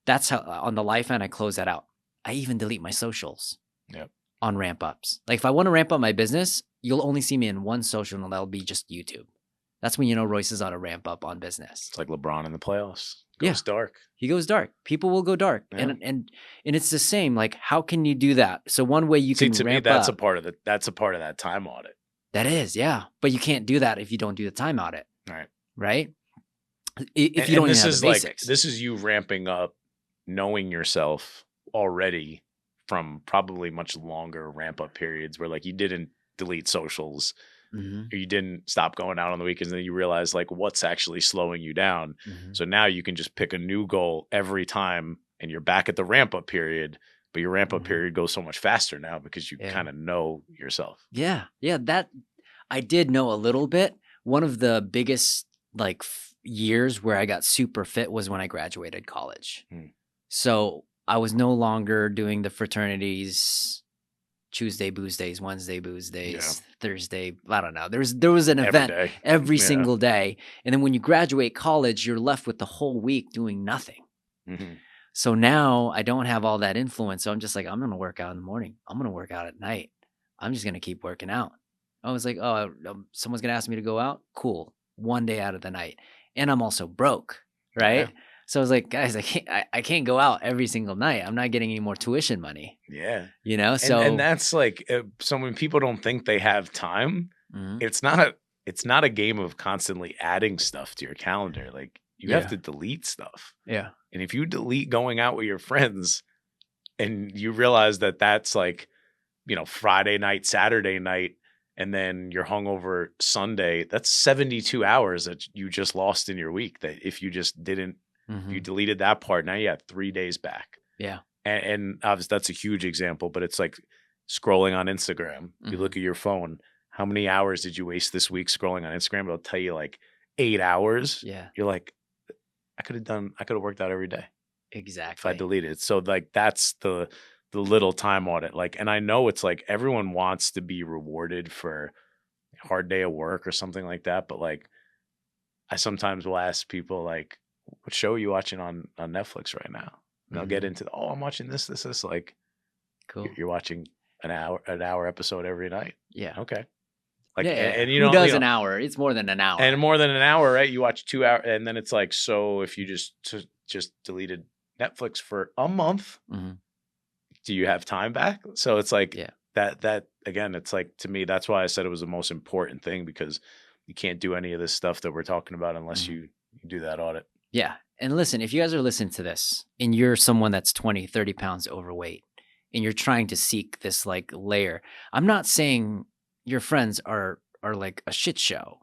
That's how on the life end I close that out. I even delete my socials on ramp ups. Like if I want to ramp up my business, you'll only see me in one social, and that'll be just YouTube. That's when you know Royce is on a ramp up on business. It's like LeBron in the playoffs. Goes dark. He goes dark. People will go dark. And it's the same. Like, how can you do that? So one way you can ramp that's up. That's a part of that time audit. That is, yeah. But you can't do that if you don't do the time audit. Right? If you don't even have the basics. This is you ramping up, knowing yourself already from probably much longer ramp up periods where like you didn't delete socials. Or you didn't stop going out on the weekends, and then you realize like what's actually slowing you down. So now you can just pick a new goal every time, and you're back at the ramp up period, but your ramp up period goes so much faster now because you kind of know yourself. Yeah. That I did know a little bit. One of the biggest like years where I got super fit was when I graduated college. So I was no longer doing the fraternities, Tuesday booze days, Wednesday booze days, Thursday. I don't know. There was an event every single day. And then when you graduate college, you're left with the whole week doing nothing. So now I don't have all that influence. So I'm just like, I'm going to work out in the morning. I'm going to work out at night. I'm just going to keep working out. I was like, oh, someone's going to ask me to go out? Cool. One day out of the night. And I'm also broke, right? Yeah. So I was like, guys, I can't go out every single night. I'm not getting any more tuition money. Yeah. You know, so. And that's like, so when people don't think they have time, it's not a game of constantly adding stuff to your calendar. Like you have to delete stuff. Yeah. And if you delete going out with your friends and you realize that that's like, you know, Friday night, Saturday night, and then you're hungover Sunday, that's 72 hours that you just lost in your week. That if you just didn't, you deleted that part, now you have 3 days back. Yeah. And obviously that's a huge example, but it's like scrolling on Instagram. You look at your phone, how many hours did you waste this week scrolling on Instagram? It'll tell you like 8 hours. Yeah. You're like, I could have worked out every day. Exactly. If I deleted it. So like that's the little time audit. Like, and I know it's like everyone wants to be rewarded for a hard day of work or something like that. But like I sometimes will ask people like, what show are you watching on Netflix right now? And they'll get into, I'm watching this. Like, Cool. you're watching an hour episode every night. Yeah. Okay. Like, Yeah. and Who does an hour? It's more than an hour. And more than an hour, right? You watch 2 hours, and then it's like, so if you just deleted Netflix for a month, do you have time back? So it's like that again. It's like, to me, that's why I said it was the most important thing, because you can't do any of this stuff that we're talking about unless you do that audit. Yeah. And listen, if you guys are listening to this and you're someone that's 20, 30 pounds overweight and you're trying to seek this like layer, I'm not saying your friends are like a shit show.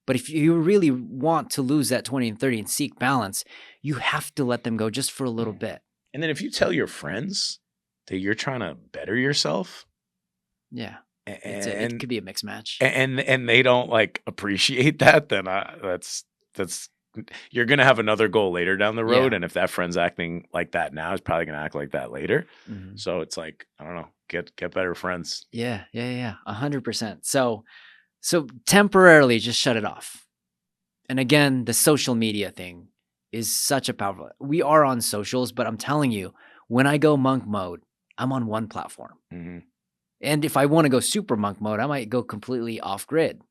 But if you really want to lose that 20 and 30 and seek balance, you have to let them go just for a little bit. And then if you tell your friends that you're trying to better yourself, it could be a mixed match. And they don't like appreciate that, then that's you're gonna have another goal later down the road. And if that friend's acting like that now, it's probably gonna act like that later. So it's like, I don't know, get better friends. Yeah. 100%. So temporarily just shut it off. And again, the social media thing is such a powerful. We are on socials, but I'm telling you, when I go monk mode, I'm on one platform. And if I want to go super monk mode, I might go completely off grid.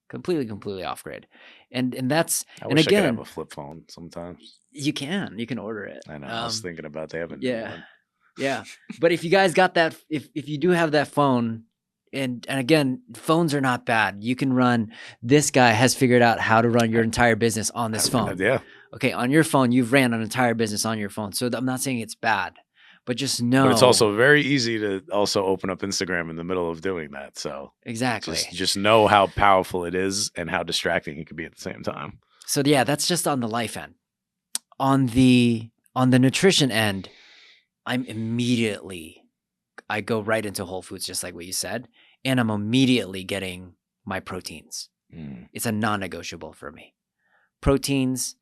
Completely off grid. And that's, I wish I could have a flip phone sometimes. You can order it. I know. I was thinking about they haven't. Yeah. But if you guys got that, if you do have that phone, and again, phones are not bad. You can run, this guy has figured out how to run your entire business on this phone. Yeah. Okay. On your phone, you've ran an entire business on your phone. So I'm not saying it's bad, but just know. But it's also very easy to also open up Instagram in the middle of doing that. So exactly. Just know how powerful it is and how distracting it can be at the same time. So yeah, that's just on the life end. On the nutrition end, I go right into Whole Foods, just like what you said, and I'm immediately getting my proteins. It's a non-negotiable for me. Proteins.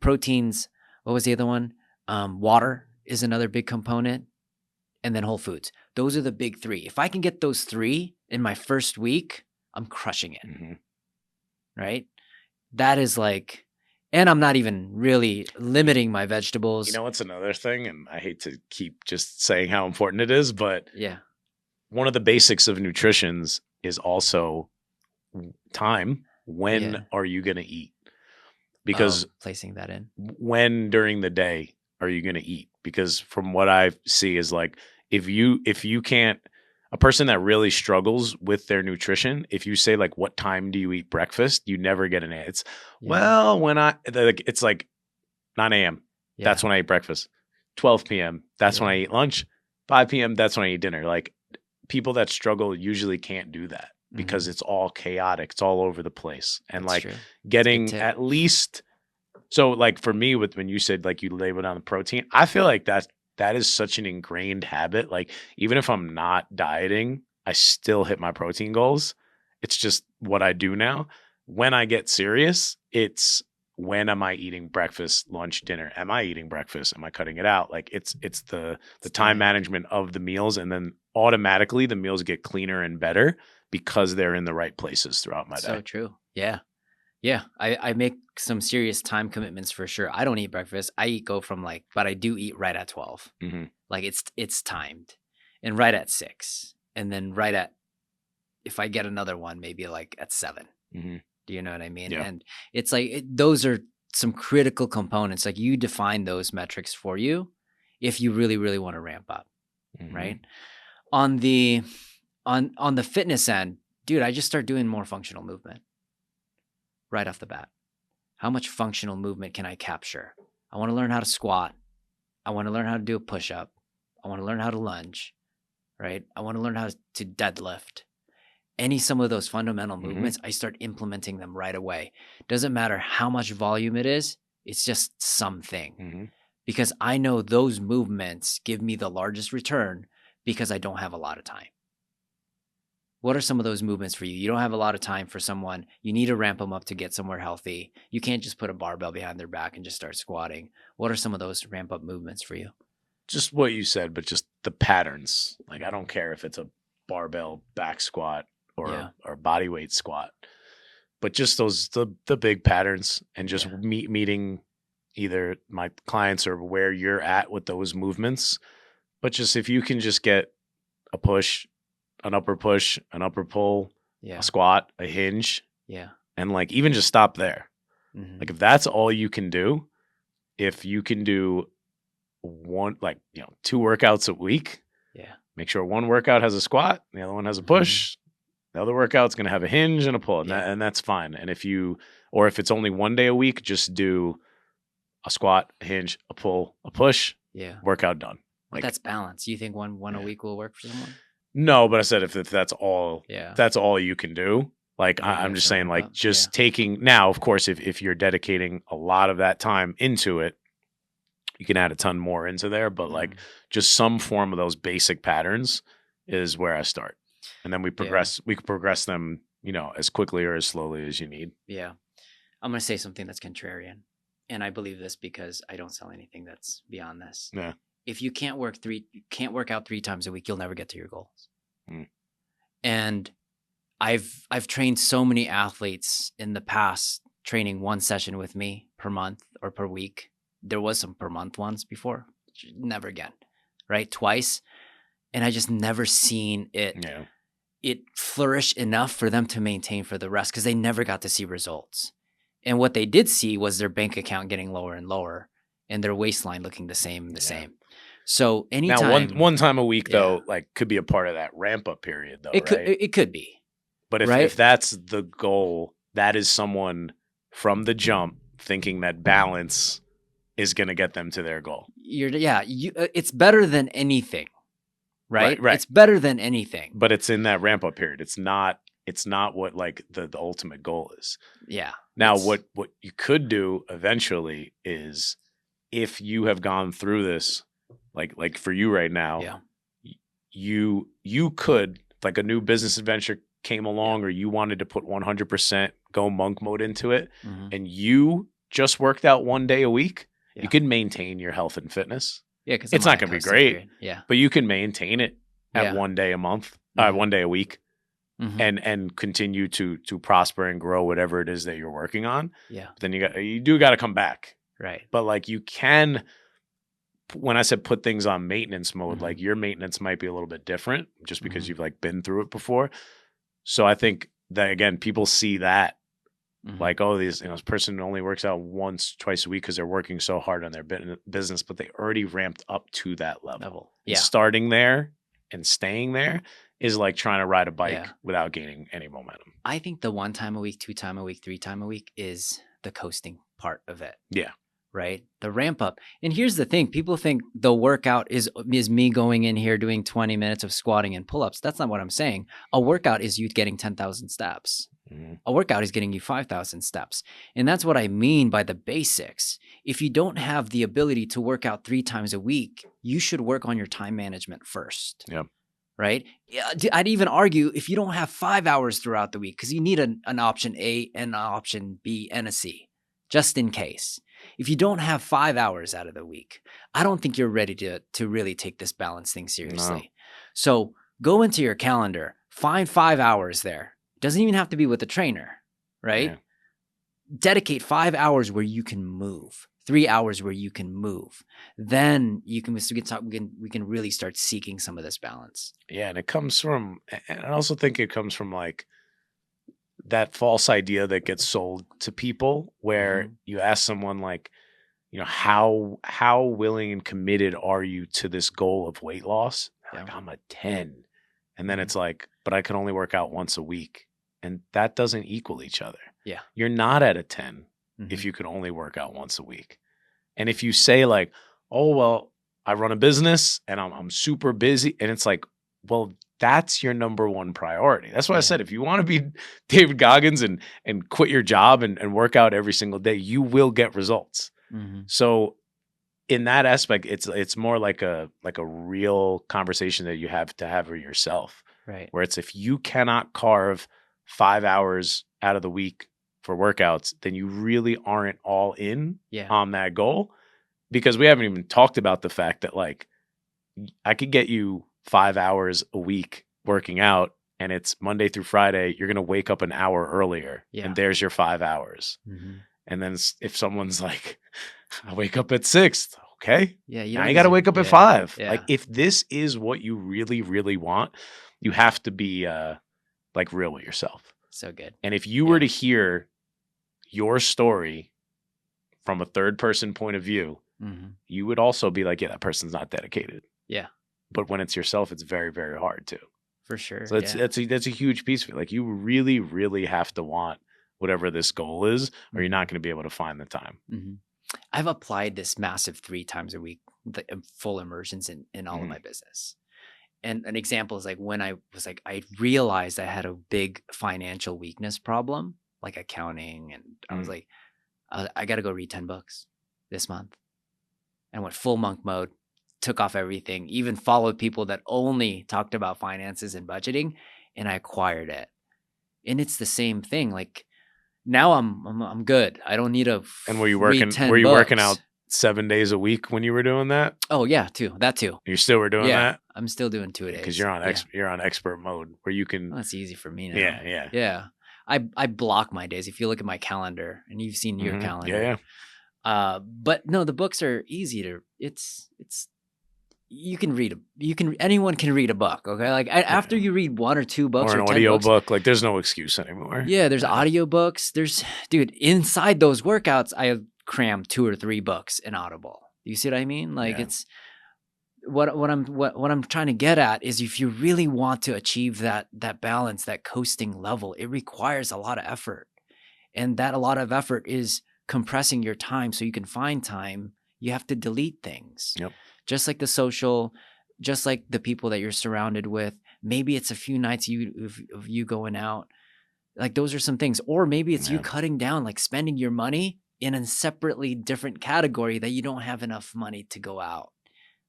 What was the other one? Water is another big component, and then Whole Foods. Those are the big three. If I can get those three in my first week, I'm crushing it. Right? That is like, and I'm not even really limiting my vegetables. You know what's another thing? And I hate to keep just saying how important it is, but one of the basics of nutrition is also time. When are you going to eat? Because placing that in. When during the day are you going to eat? Because from what I see is like, if you can't, a person that really struggles with their nutrition, if you say like, what time do you eat breakfast? You never get an answer. It's well, it's like 9 a.m. That's when I eat breakfast. 12 p.m. That's when I eat lunch. 5 p.m. That's when I eat dinner. Like, people that struggle usually can't do that because it's all chaotic. It's all over the place. And that's like true. Getting at least, so like for me, when you said like you labeled on the protein, I feel like that is such an ingrained habit. Like, even if I'm not dieting, I still hit my protein goals. It's just what I do now. When I get serious, it's when am I eating breakfast, lunch, dinner? Am I eating breakfast? Am I cutting it out? Like, it's the time management of the meals, and then automatically the meals get cleaner and better because they're in the right places throughout my day. So true. Yeah. Yeah. I make some serious time commitments for sure. I don't eat breakfast. But I do eat right at 12. Like, it's timed, and right at 6, and then right at, if I get another one, maybe like at 7. Do you know what I mean? Yeah. And it's like, those are some critical components. Like, you define those metrics for you if you really, really want to ramp up, right? On the fitness end, dude, I just start doing more functional movement right off the bat. How much functional movement can I capture? I want to learn how to squat. I want to learn how to do a push-up. I want to learn how to lunge, right? I want to learn how to deadlift. Some of those fundamental movements, I start implementing them right away. Doesn't matter how much volume it is. It's just something. Because I know those movements give me the largest return because I don't have a lot of time. What are some of those movements for you? You don't have a lot of time for someone. You need to ramp them up to get somewhere healthy. You can't just put a barbell behind their back and just start squatting. What are some of those ramp up movements for you? Just what you said, but just the patterns. Like, I don't care if it's a barbell back squat or body weight squat, but just the big patterns, and just meeting either my clients or where you're at with those movements. But just if you can just get a push, an upper pull, Yeah. a squat, a hinge, Yeah. and like even just stop there. Mhm. Like if that's all you can do, if you can do one, like, 2 workouts a week, Yeah. make sure one workout has a squat, the other one has a Mhm. push. The other workout's going to have a hinge and a pull, and, Yeah. and that's fine. And if it's only one day a week, just do a squat, a hinge, a pull, a push, Yeah. workout done. But Like, that's balance. You think one a Yeah. week will work for someone? no, but I said if that's all, Yeah. that's all you can do. Like Maybe I'm have just some saying, ramp like up. just taking now. Of course, if you're dedicating a lot of that time into it, you can add a ton more into there. But like just some form of those basic patterns is where I start, and then we progress. We can progress them, as quickly or as slowly as you need. Yeah. I'm going to say something that's contrarian. And I believe this because I don't sell anything that's beyond this. Yeah. If you can't work out 3 times a week, you'll never get to your goals. Mm. And I've trained so many athletes in the past training one session with me per month or per week. There was some per month ones before. Never again. Right? Twice. And I just never seen it Yeah. it flourish enough for them to maintain for the rest because they never got to see results. And what they did see was their bank account getting lower and lower and their waistline looking the same. So anytime. Now, one time a week though, like could be a part of that ramp up period though, right? It could be. But if that's the goal, that is someone from the jump thinking that balance is going to get them to their goal. It's better than anything. Right? Right. It's better than anything. But it's in that ramp up period. It's not what like the ultimate goal is. Yeah. Now what you could do eventually is if you have gone through this, like for you right now, you could, like a new business adventure came along or you wanted to put 100% go monk mode into it, and you just worked out one day a week, you can maintain your health and fitness. Yeah, because it's not going to be great. Period. Yeah, but you can maintain it at one day a month, 1 day a week, and continue to prosper and grow whatever it is that you're working on. Yeah. But then you do got to come back. Right. But like you can, when I said put things on maintenance mode, like your maintenance might be a little bit different just because you've like been through it before. So I think that again, people see that like, oh, this person only works out once, twice a week because they're working so hard on their business, but they already ramped up to that level. Yeah. And starting there and staying there is like trying to ride a bike without gaining any momentum. I think the 1 time a week, 2 time a week, 3 time a week is the coasting part of it. Yeah. Right? The ramp up. And here's the thing. People think the workout is me going in here doing 20 minutes of squatting and pull-ups. That's not what I'm saying. A workout is you getting 10,000 steps. A workout is getting you 5,000 steps. And that's what I mean by the basics. If you don't have the ability to work out 3 times a week, you should work on your time management first. Yeah. Right? I'd even argue if you don't have 5 hours throughout the week, because you need an option A and an option B and a C, just in case. If you don't have 5 hours out of the week, I don't think you're ready to really take this balance thing seriously. No. So go into your calendar, find 5 hours there. Doesn't even have to be with a trainer, right? Yeah. Dedicate 5 hours where you can move, 3 hours where you can move. Then we can really start seeking some of this balance. Yeah, and it comes from, and I also think it comes from like that false idea that gets sold to people where you ask someone like, how willing and committed are you to this goal of weight loss? Like, I'm a 10. And then it's like, but I can only work out once a week. And that doesn't equal each other. Yeah. You're not at a 10 if you can only work out once a week. And if you say like, oh, well, I run a business and I'm super busy. And it's like, well, that's your number one priority. That's why I said, if you want to be David Goggins and quit your job and work out every single day, you will get results. So in that aspect, it's more like a real conversation that you have to have with yourself. Right. Where it's, if you cannot carve 5 hours out of the week for workouts, then you really aren't all in on that goal. Because we haven't even talked about the fact that like I could get you 5 hours a week working out and it's Monday through Friday, you're going to wake up an hour earlier and there's your 5 hours. And then if someone's like, I wake up at 6. Okay. Yeah, you Now don't you got to need wake up at yeah, 5. yeah. Like if this is what you really, really want, you have to be like real with yourself. So good. And if you were to hear your story from a third person point of view, you would also be like, yeah, that person's not dedicated. Yeah. But when it's yourself, it's very, very hard too. For sure. So that's a huge piece of it. Like you really, really have to want whatever this goal is, or you're not going to be able to find the time. I've applied this massive 3 times a week, full immersions in all of my business. And an example is like when I was like, I realized I had a big financial weakness problem, like accounting. And I was like, I got to go read 10 books this month. And went full monk mode, took off everything, even followed people that only talked about finances and budgeting, and I acquired it. And it's the same thing. Like now I'm good. I don't need a And were you read working 10 were you working books. out 7 days a week when you were doing that? Oh yeah, that too. You still were doing Yeah, that? I'm still doing 2 days. Because you're on expert mode where you can. Well, that's easy for me now. Yeah. I block my days. If you look at my calendar, and you've seen your calendar, Yeah. But no, the books are easy to. It's you can read anyone can read a book. Okay, like after you read 1 or 2 books or an 10 audio books, book, like there's no excuse anymore. Yeah, there's audio books. Dude, inside those workouts, I have crammed 2 or 3 books in Audible. You see what I mean? Like it's what I'm trying to get at is if you really want to achieve that balance, that coasting level, it requires a lot of effort. And that a lot of effort is compressing your time so you can find time. You have to delete things. Yep. Just like the social, just like the people that you're surrounded with. Maybe it's a few nights of you going out. Like those are some things. Or maybe it's you cutting down, like spending your money in a separately different category that you don't have enough money to go out.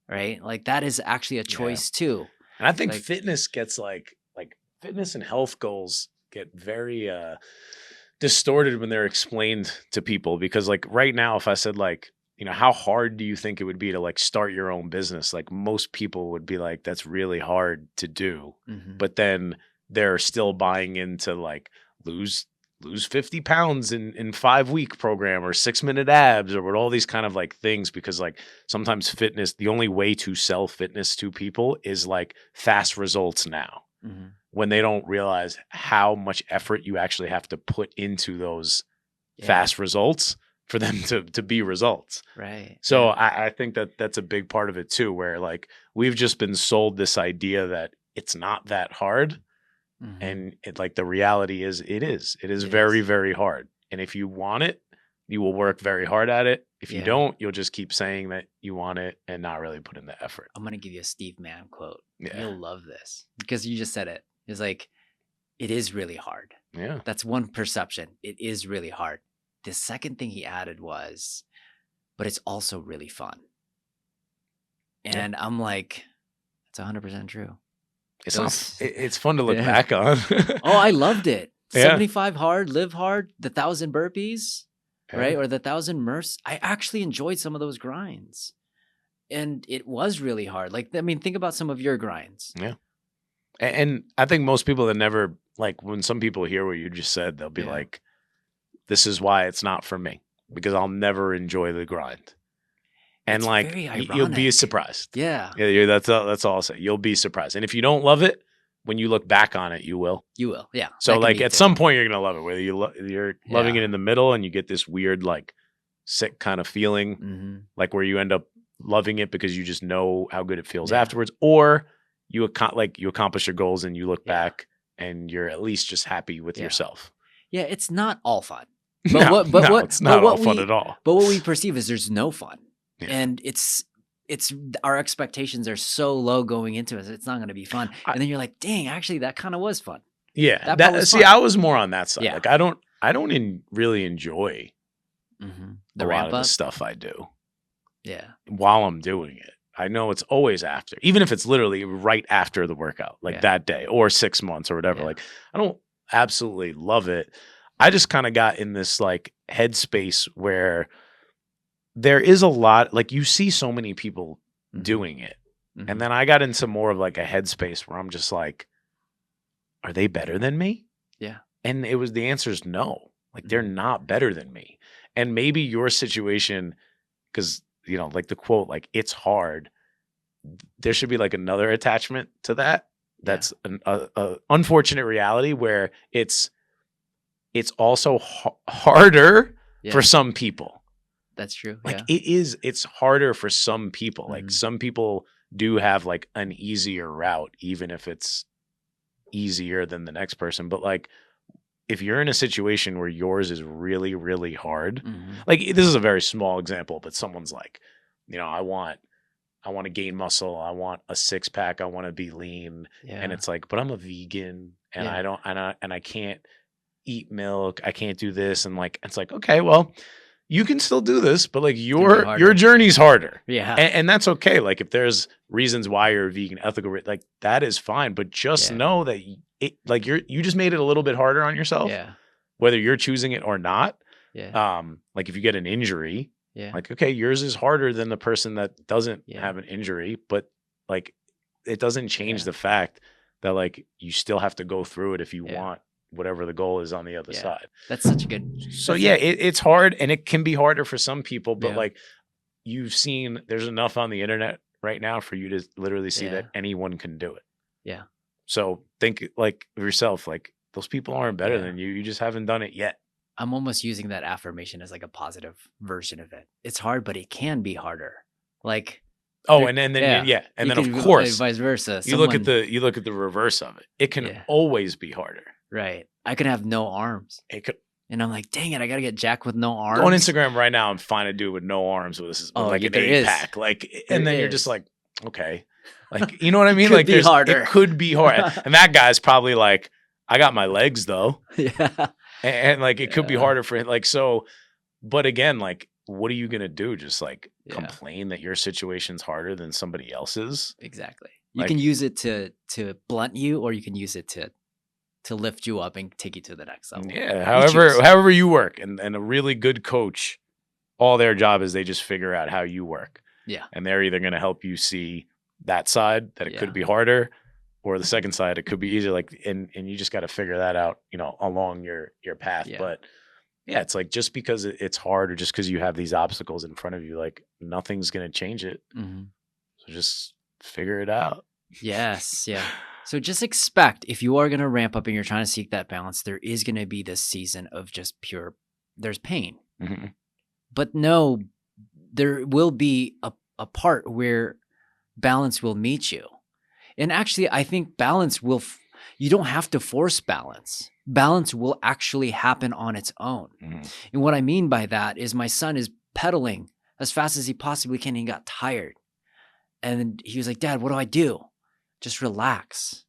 Right? Like that is actually a choice too. And I think like, fitness gets like fitness and health goals get very distorted when they're explained to people, because like right now, if I said like, you know, how hard do you think it would be to like start your own business? Like most people would be like, that's really hard to do. But then they're still buying into like lose 50 pounds in 5-week program or 6-minute abs or what, all these kind of like things, because like sometimes fitness, the only way to sell fitness to people is like fast results now, when they don't realize how much effort you actually have to put into those fast results for them to be results. Right. So I think that that's a big part of it too, where like we've just been sold this idea that it's not that hard. And it, like the reality is it is very, very hard. And if you want it, you will work very hard at it. If you don't, you'll just keep saying that you want it and not really put in the effort. I'm going to give you a Steve Mann quote. Yeah. You'll love this because you just said it. It's like, it is really hard. Yeah. That's one perception. It is really hard. The second thing he added was, but it's also really fun. And I'm like, that's 100% true. It's fun to look back on. Oh, I loved it. Yeah. 75 hard, live hard, the 1,000 burpees, right? Or the 1,000 MRFs. I actually enjoyed some of those grinds. And it was really hard. Like, I mean, think about some of your grinds. Yeah. And I think most people that never, like when some people hear what you just said, they'll be like, this is why it's not for me, because I'll never enjoy the grind. And it's like, you'll be surprised. Yeah. That's all I'll say. You'll be surprised. And if you don't love it, when you look back on it, you will. You will. Yeah. So like at some point you're going to love it, whether you're loving it in the middle and you get this weird, like sick kind of feeling, like where you end up loving it because you just know how good it feels afterwards, or you accomplish your goals and you look back and you're at least just happy with yourself. Yeah. It's not all fun. It's not all fun at all. But what we perceive is there's no fun. Yeah. And it's our expectations are so low going into it. It's not going to be fun. And then you're like, dang, actually that kind of was fun. Yeah. I was more on that side. Yeah. Like I don't really enjoy the a ramp lot of up the stuff I do. Yeah. While I'm doing it. I know it's always after, even if it's literally right after the workout, like that day or 6 months or whatever. Like I don't absolutely love it. I just kind of got in this like headspace where there is a lot, like you see so many people doing it. And then I got into more of like a headspace where I'm just like, are they better than me? Yeah. And the answer is no. Like they're not better than me. And maybe your situation because, you know, like the quote, like, it's hard. There should be like another attachment to that. That's a unfortunate reality where it's also harder for some people. That's true. Like it's harder for some people. Like some people do have like an easier route, even if it's easier than the next person. But like, if you're in a situation where yours is really, really hard, like this is a very small example, but someone's like, you know, I want to gain muscle. I want a 6-pack. I want to be lean. And it's like, but I'm a vegan and I can't eat milk. I can't do this. And like, it's like, okay, well, you can still do this, but like your journey's harder. Yeah. And that's okay. Like if there's reasons why you're a vegan, ethical, like that is fine. But just know that like you just made it a little bit harder on yourself. Yeah. Whether you're choosing it or not. Yeah. Like if you get an injury, like, okay, yours is harder than the person that doesn't have an injury, but like it doesn't change the fact that like you still have to go through it if you want whatever the goal is on the other side. That's such a good. So it's hard, and it can be harder for some people, but like you've seen, there's enough on the internet right now for you to literally see that anyone can do it. Yeah. So think like of yourself, like those people aren't better than you. You just haven't done it yet. I'm almost using that affirmation as like a positive version of it. It's hard, but it can be harder. Like, and then of course, vice versa. You look at the reverse of it. It can always be harder. Right. I could have no arms. It could, and I'm like, dang it, I gotta get jacked with no arms. Go on Instagram right now and find a dude with no arms with like an 8-pack. Like, and then you're just like, okay, like, you know what I mean? Like, it could be hard, and that guy's probably like, I got my legs though. Yeah. And like, it could be harder for him. Like, so, but again, like, what are you going to do? Just like complain that your situation's harder than somebody else's? Exactly. You can use it to blunt you, or you can use it to lift you up and take you to the next level. Yeah. However you work, and a really good coach, all their job is they just figure out how you work. Yeah. And they're either going to help you see that side that it could be harder, or the second side, it could be easier. Like, and you just got to figure that out, you know, along your path. Yeah. But it's like, just because it's hard, or just because you have these obstacles in front of you, like nothing's going to change it. So just figure it out. Yes. Yeah. So just expect, if you are going to ramp up and you're trying to seek that balance, there is going to be this season of just there's pain. But no, there will be a part where balance will meet you. And actually, I think balance you don't have to force balance. Balance will actually happen on its own. And what I mean by that is, my son is pedaling as fast as he possibly can. And he got tired. And he was like, Dad, what do I do? Just relax.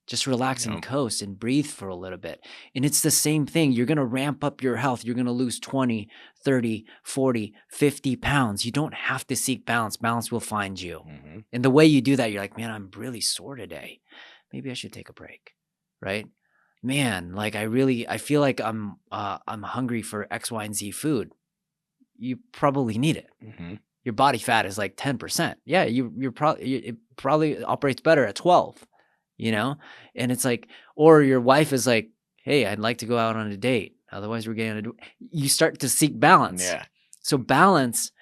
Just relax and coast and breathe for a little bit. And it's the same thing. You're going to ramp up your health. You're going to lose 20, 30, 40, 50 pounds. You don't have to seek balance. Balance will find you. And the way you do that, you're like, man, I'm really sore today. Maybe I should take a break, right? Man, like I feel like I'm hungry for X, Y, and Z food. You probably need it. Your body fat is like 10%. Yeah, it probably operates better at 12. You know, and it's like, or your wife is like, hey, I'd like to go out on a date. Otherwise, we're getting you start to seek balance. Yeah. So balance,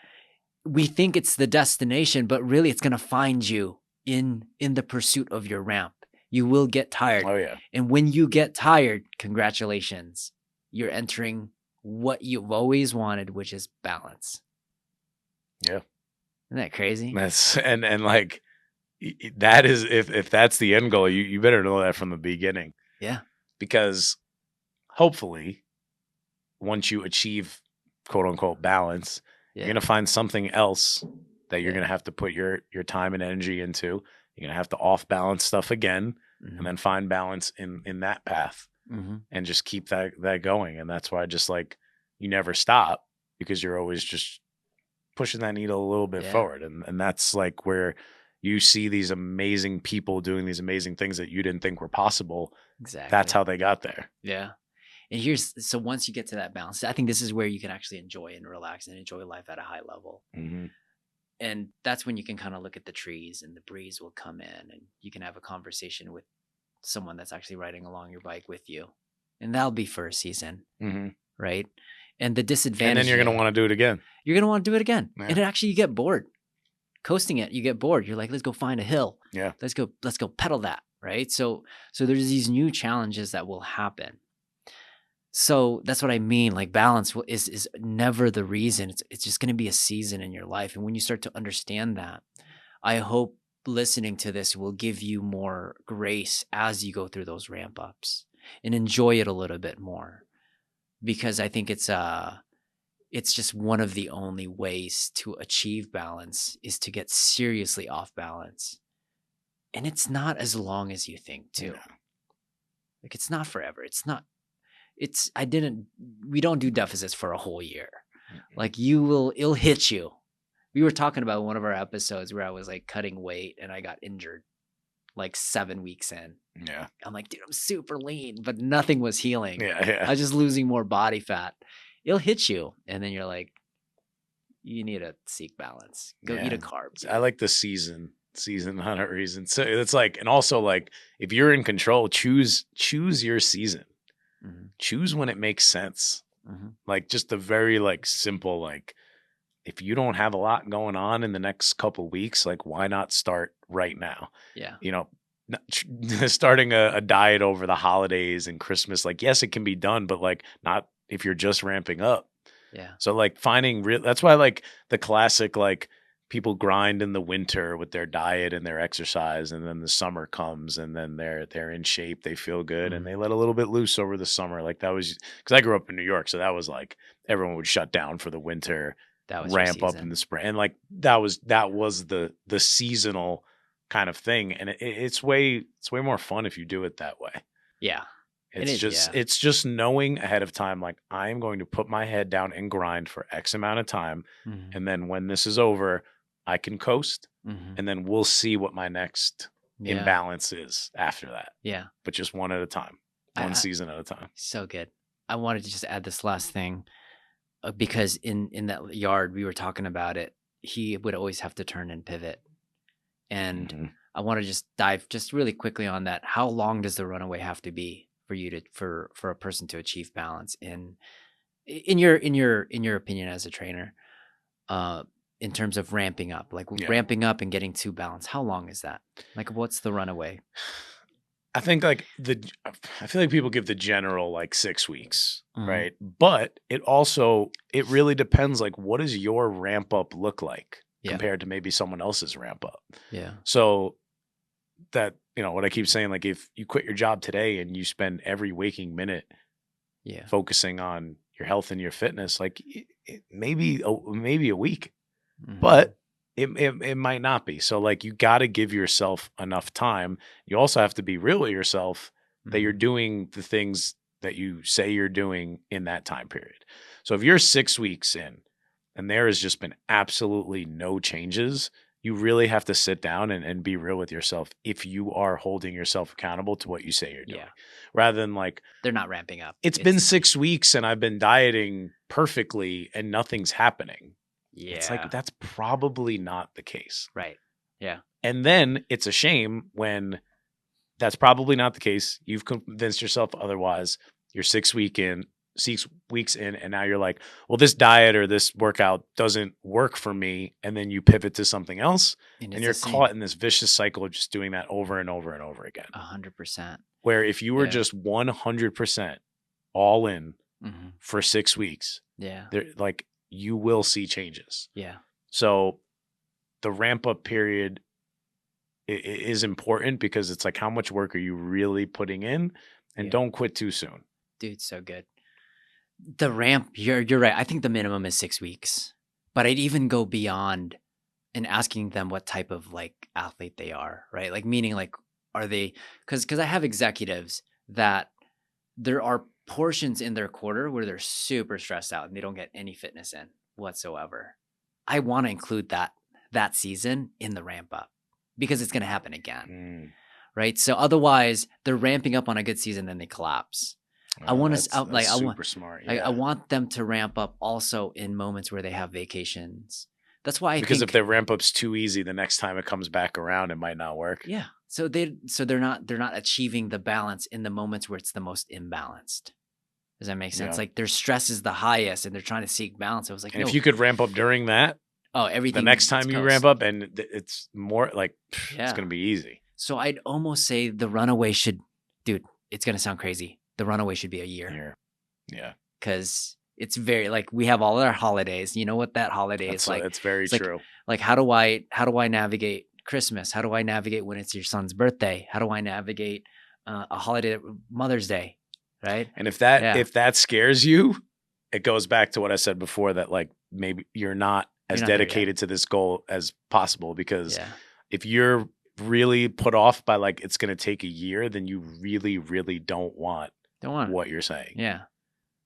we think it's the destination, but really it's going to find you in the pursuit of your ramp. You will get tired. Oh, yeah. And when you get tired, congratulations. You're entering what you've always wanted, which is balance. Yeah. Isn't that crazy? That's, and like, that is, if that's the end goal, you better know that from the beginning. Yeah. Because hopefully, once you achieve quote unquote balance, you're going to find something else that you're going to have to put your time and energy into. You're going to have to off balance stuff again, and then find balance in that path, and just keep that going. And that's why just like, you never stop, because you're always just pushing that needle a little bit forward. And that's like where you see these amazing people doing these amazing things that you didn't think were possible. Exactly. That's how they got there. Yeah. And so once you get to that balance, I think this is where you can actually enjoy and relax and enjoy life at a high level. And that's when you can kind of look at the trees, and the breeze will come in, and you can have a conversation with someone that's actually riding along your bike with you. And that'll be for a season, right? And the And disadvantage, then you're going to want to do it again. you're going to want to do it again. Yeah. And actually you get bored. Coasting it, you get bored. You're like, let's go find a hill. Yeah. Let's go pedal that, right? So there's these new challenges that will happen. So that's what I mean. Like balance is never the reason. It's just going to be a season in your life. And when you start to understand that, I hope listening to this will give you more grace as you go through those ramp ups and enjoy it a little bit more, because I think it's just one of the only ways to achieve balance is to get seriously off balance. And it's not as long as you think too. Yeah. Like it's not forever. We don't do deficits for a whole year. Like it'll hit you. We were talking about one of our episodes where I was like cutting weight and I got injured like 7 weeks in. Yeah. I'm like, dude, I'm super lean, but nothing was healing. Yeah. I was just losing more body fat. It'll hit you. And then you're like, you need to seek balance. Go eat a carb. Dude. I like the season on a reason. So it's like, and also like if you're in control, choose your season. Mm-hmm. Choose when it makes sense. Mm-hmm. Like just the very like simple, like if you don't have a lot going on in the next couple weeks, like why not start right now? Yeah. You know, starting a diet over the holidays and Christmas, like, yes, it can be done, but like not if you're just ramping up. Yeah. So like finding that's why like the classic, like people grind in the winter with their diet and their exercise. And then the summer comes and then they're in shape. They feel good and they let a little bit loose over the summer. Like that was because I grew up in New York. So that was like everyone would shut down for the winter, that was ramp up in the spring. And like that was the seasonal kind of thing. And it's way more fun if you do it that way. Yeah. It's just knowing ahead of time, like I'm going to put my head down and grind for X amount of time. Mm-hmm. And then when this is over, I can coast. Mm-hmm. And then we'll see what my next imbalance is after that. Yeah. But just one at a time, one season at a time. So good. I wanted to just add this last thing because in that yard, we were talking about it. He would always have to turn and pivot. And I want to just dive just really quickly on that. How long does the runaway have to be for you to for a person to achieve balance in your opinion as a trainer, in terms of ramping up, like ramping up and getting to balance? How long is that? Like, what's the runaway? I think like I feel like people give the general like 6 weeks, right? But it really depends. Like, what does your ramp up look like compared to maybe someone else's ramp up? Yeah. So that, what I keep saying, like if you quit your job today and you spend every waking minute focusing on your health and your fitness, like maybe a week, but it might not be. So like you got to give yourself enough time. You also have to be real with yourself that you're doing the things that you say you're doing in that time period. So if you're 6 weeks in and there has just been absolutely no changes, you really have to sit down and be real with yourself if you are holding yourself accountable to what you say you're doing. Rather than like, they're not ramping up. It's been 6 weeks and I've been dieting perfectly and nothing's happening. Yeah. It's like, that's probably not the case. Right. Yeah. And then it's a shame when that's probably not the case. You've convinced yourself otherwise. You're 6 weeks in, and now you're like, well, this diet or this workout doesn't work for me. And then you pivot to something else and you're caught in this vicious cycle of just doing that over and over and over again. 100%. Where if you were just 100% all in for 6 weeks, like you will see changes. Yeah. So the ramp up period is important because it's like, how much work are you really putting in? And don't quit too soon. Dude, so good. The ramp, you're right. I think the minimum is 6 weeks, but I'd even go beyond and asking them what type of like athlete they are, right? Like meaning like, are they, because I have executives that there are portions in their quarter where they're super stressed out and they don't get any fitness in whatsoever. I want to include that season in the ramp up because it's going to happen again. Right. So otherwise they're ramping up on a good season, then they collapse. I want to smart. I want them to ramp up also in moments where they have vacations. That's why because if their ramp up's too easy, the next time it comes back around, it might not work. Yeah. So they're not achieving the balance in the moments where it's the most imbalanced. Does that make sense? Yeah. Like their stress is the highest and they're trying to seek balance. I was like, And no. if you could ramp up during that, everything. the next time you ramp up, and it's more like, it's going to be easy. So I'd almost say the runaway should, dude, it's going to sound crazy. The runaway should be a year. Yeah. Because it's very, like, we have all our holidays. You know what that holiday is like? It's very true. Like how do I navigate Christmas? How do I navigate when it's your son's birthday? How do I navigate a holiday, Mother's Day? Right. And if that scares you, it goes back to what I said before, that like maybe you're not as dedicated to this goal as possible, because if you're really put off by like it's going to take a year, then you really, really don't want what you're saying. Yeah.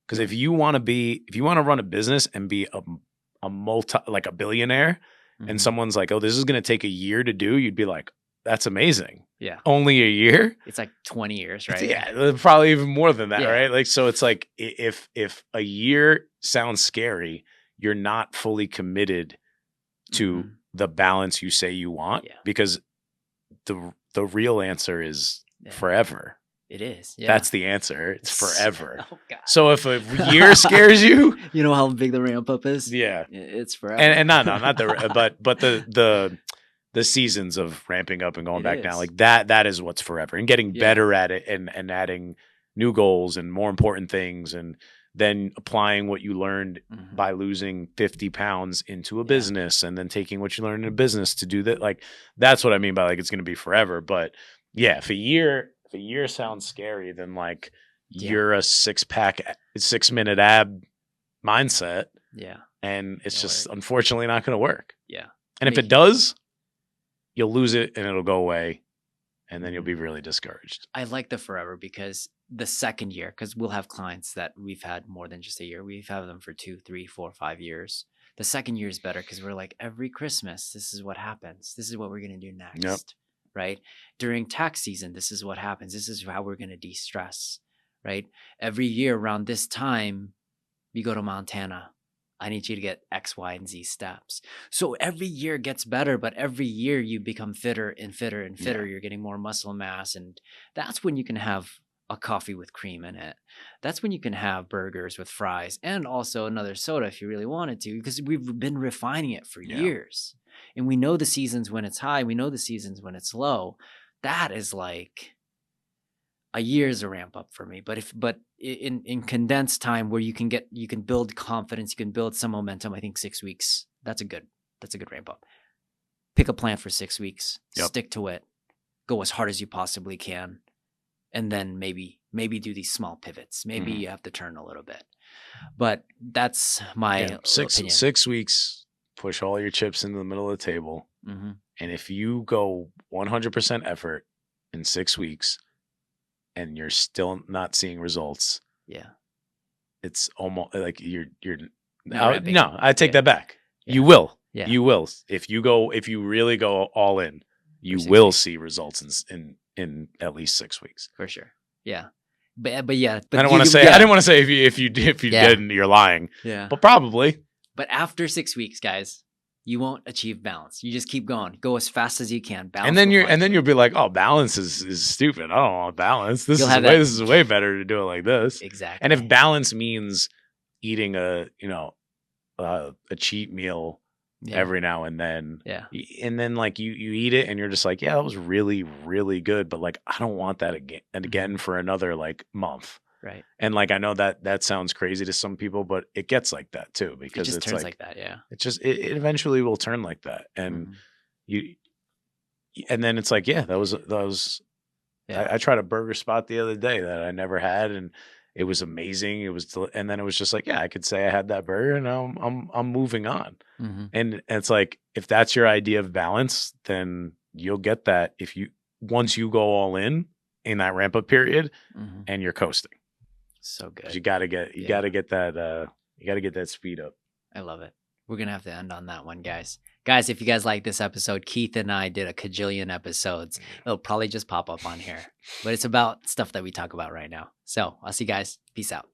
Because if you want to run a business and be a billionaire, and someone's like, oh, this is going to take a year to do, you'd be like, that's amazing. Yeah. Only a year? It's like 20 years, right? Yeah, probably even more than that, right? Like, so it's like if a year sounds scary, you're not fully committed to the balance you say you want, because the real answer is forever. It is. Yeah. That's the answer. It's forever. Oh, God. So if a year scares you, you know how big the ramp up is? Yeah. It's forever. And not the seasons of ramping up and going back down, like that is what's forever, and getting better at it, and adding new goals and more important things, and then applying what you learned by losing 50 pounds into a business, and then taking what you learned in a business to do that. Like, that's what I mean by like, it's going to be forever. But yeah, if a year sounds scary, then like you're a 6-minute ab mindset. Yeah. And it's just unfortunately not going to work. Yeah. And if it does, you'll lose it and it'll go away, and then you'll be really discouraged. I like the forever, because the second year, because we'll have clients that we've had more than just a year. We've had them for 2, 3, 4, 5 years. The second year is better because we're like, every Christmas, this is what happens. This is what we're going to do next. Yep. Right? During tax season, this is what happens. This is how we're going to de-stress. Right? Every year around this time, we go to Montana. I need you to get X, Y, and Z steps. So every year gets better, but every year you become fitter and fitter and fitter. Yeah. You're getting more muscle mass. And that's when you can have a coffee with cream in it. That's when you can have burgers with fries, and also another soda if you really wanted to, because we've been refining it for years. And we know the seasons when it's high. We know the seasons when it's low. That is like a year's a ramp up for me. But in condensed time where you can build confidence, you can build some momentum, I think 6 weeks, that's a good ramp up. Pick a plan for 6 weeks, stick to it, go as hard as you possibly can. And then maybe do these small pivots. Maybe you have to turn a little bit. But that's my opinion. 6 weeks, push all your chips into the middle of the table. Mm-hmm. And if you go 100% effort in 6 weeks and you're still not seeing results, it's almost like you're no, I take that back. Yeah. You will. Yeah. You will. If you really go all in, you will see results in at least 6 weeks. For sure. Yeah. But yeah. But I didn't want to say if you didn't, you're lying. Yeah. But probably. But after 6 weeks, guys, you won't achieve balance. You just keep going. Go as fast as you can. Balance. And then you'll be like, oh, balance is stupid. I don't want balance. This is way better to do it like this. Exactly. And if balance means eating a cheat meal every now and then. Yeah. And then like you eat it and you're just like, yeah, that was really, really good. But like, I don't want that again for another like month. Right. And like, I know that sounds crazy to some people, but it gets like that too, because it turns like that. Yeah. It just, it eventually will turn like that. And and then it's like, that was, I tried a burger spot the other day that I never had, and it was amazing. And then it was just like, I could say I had that burger, and I'm moving on. Mm-hmm. And it's like, if that's your idea of balance, then you'll get that once you go all in that ramp up period, and you're coasting. So good. You gotta get that speed up. I love it. We're going to have to end on that one, guys. Guys, if you guys like this episode, Keith and I did a cajillion episodes. It'll probably just pop up on here, but it's about stuff that we talk about right now. So I'll see you guys. Peace out.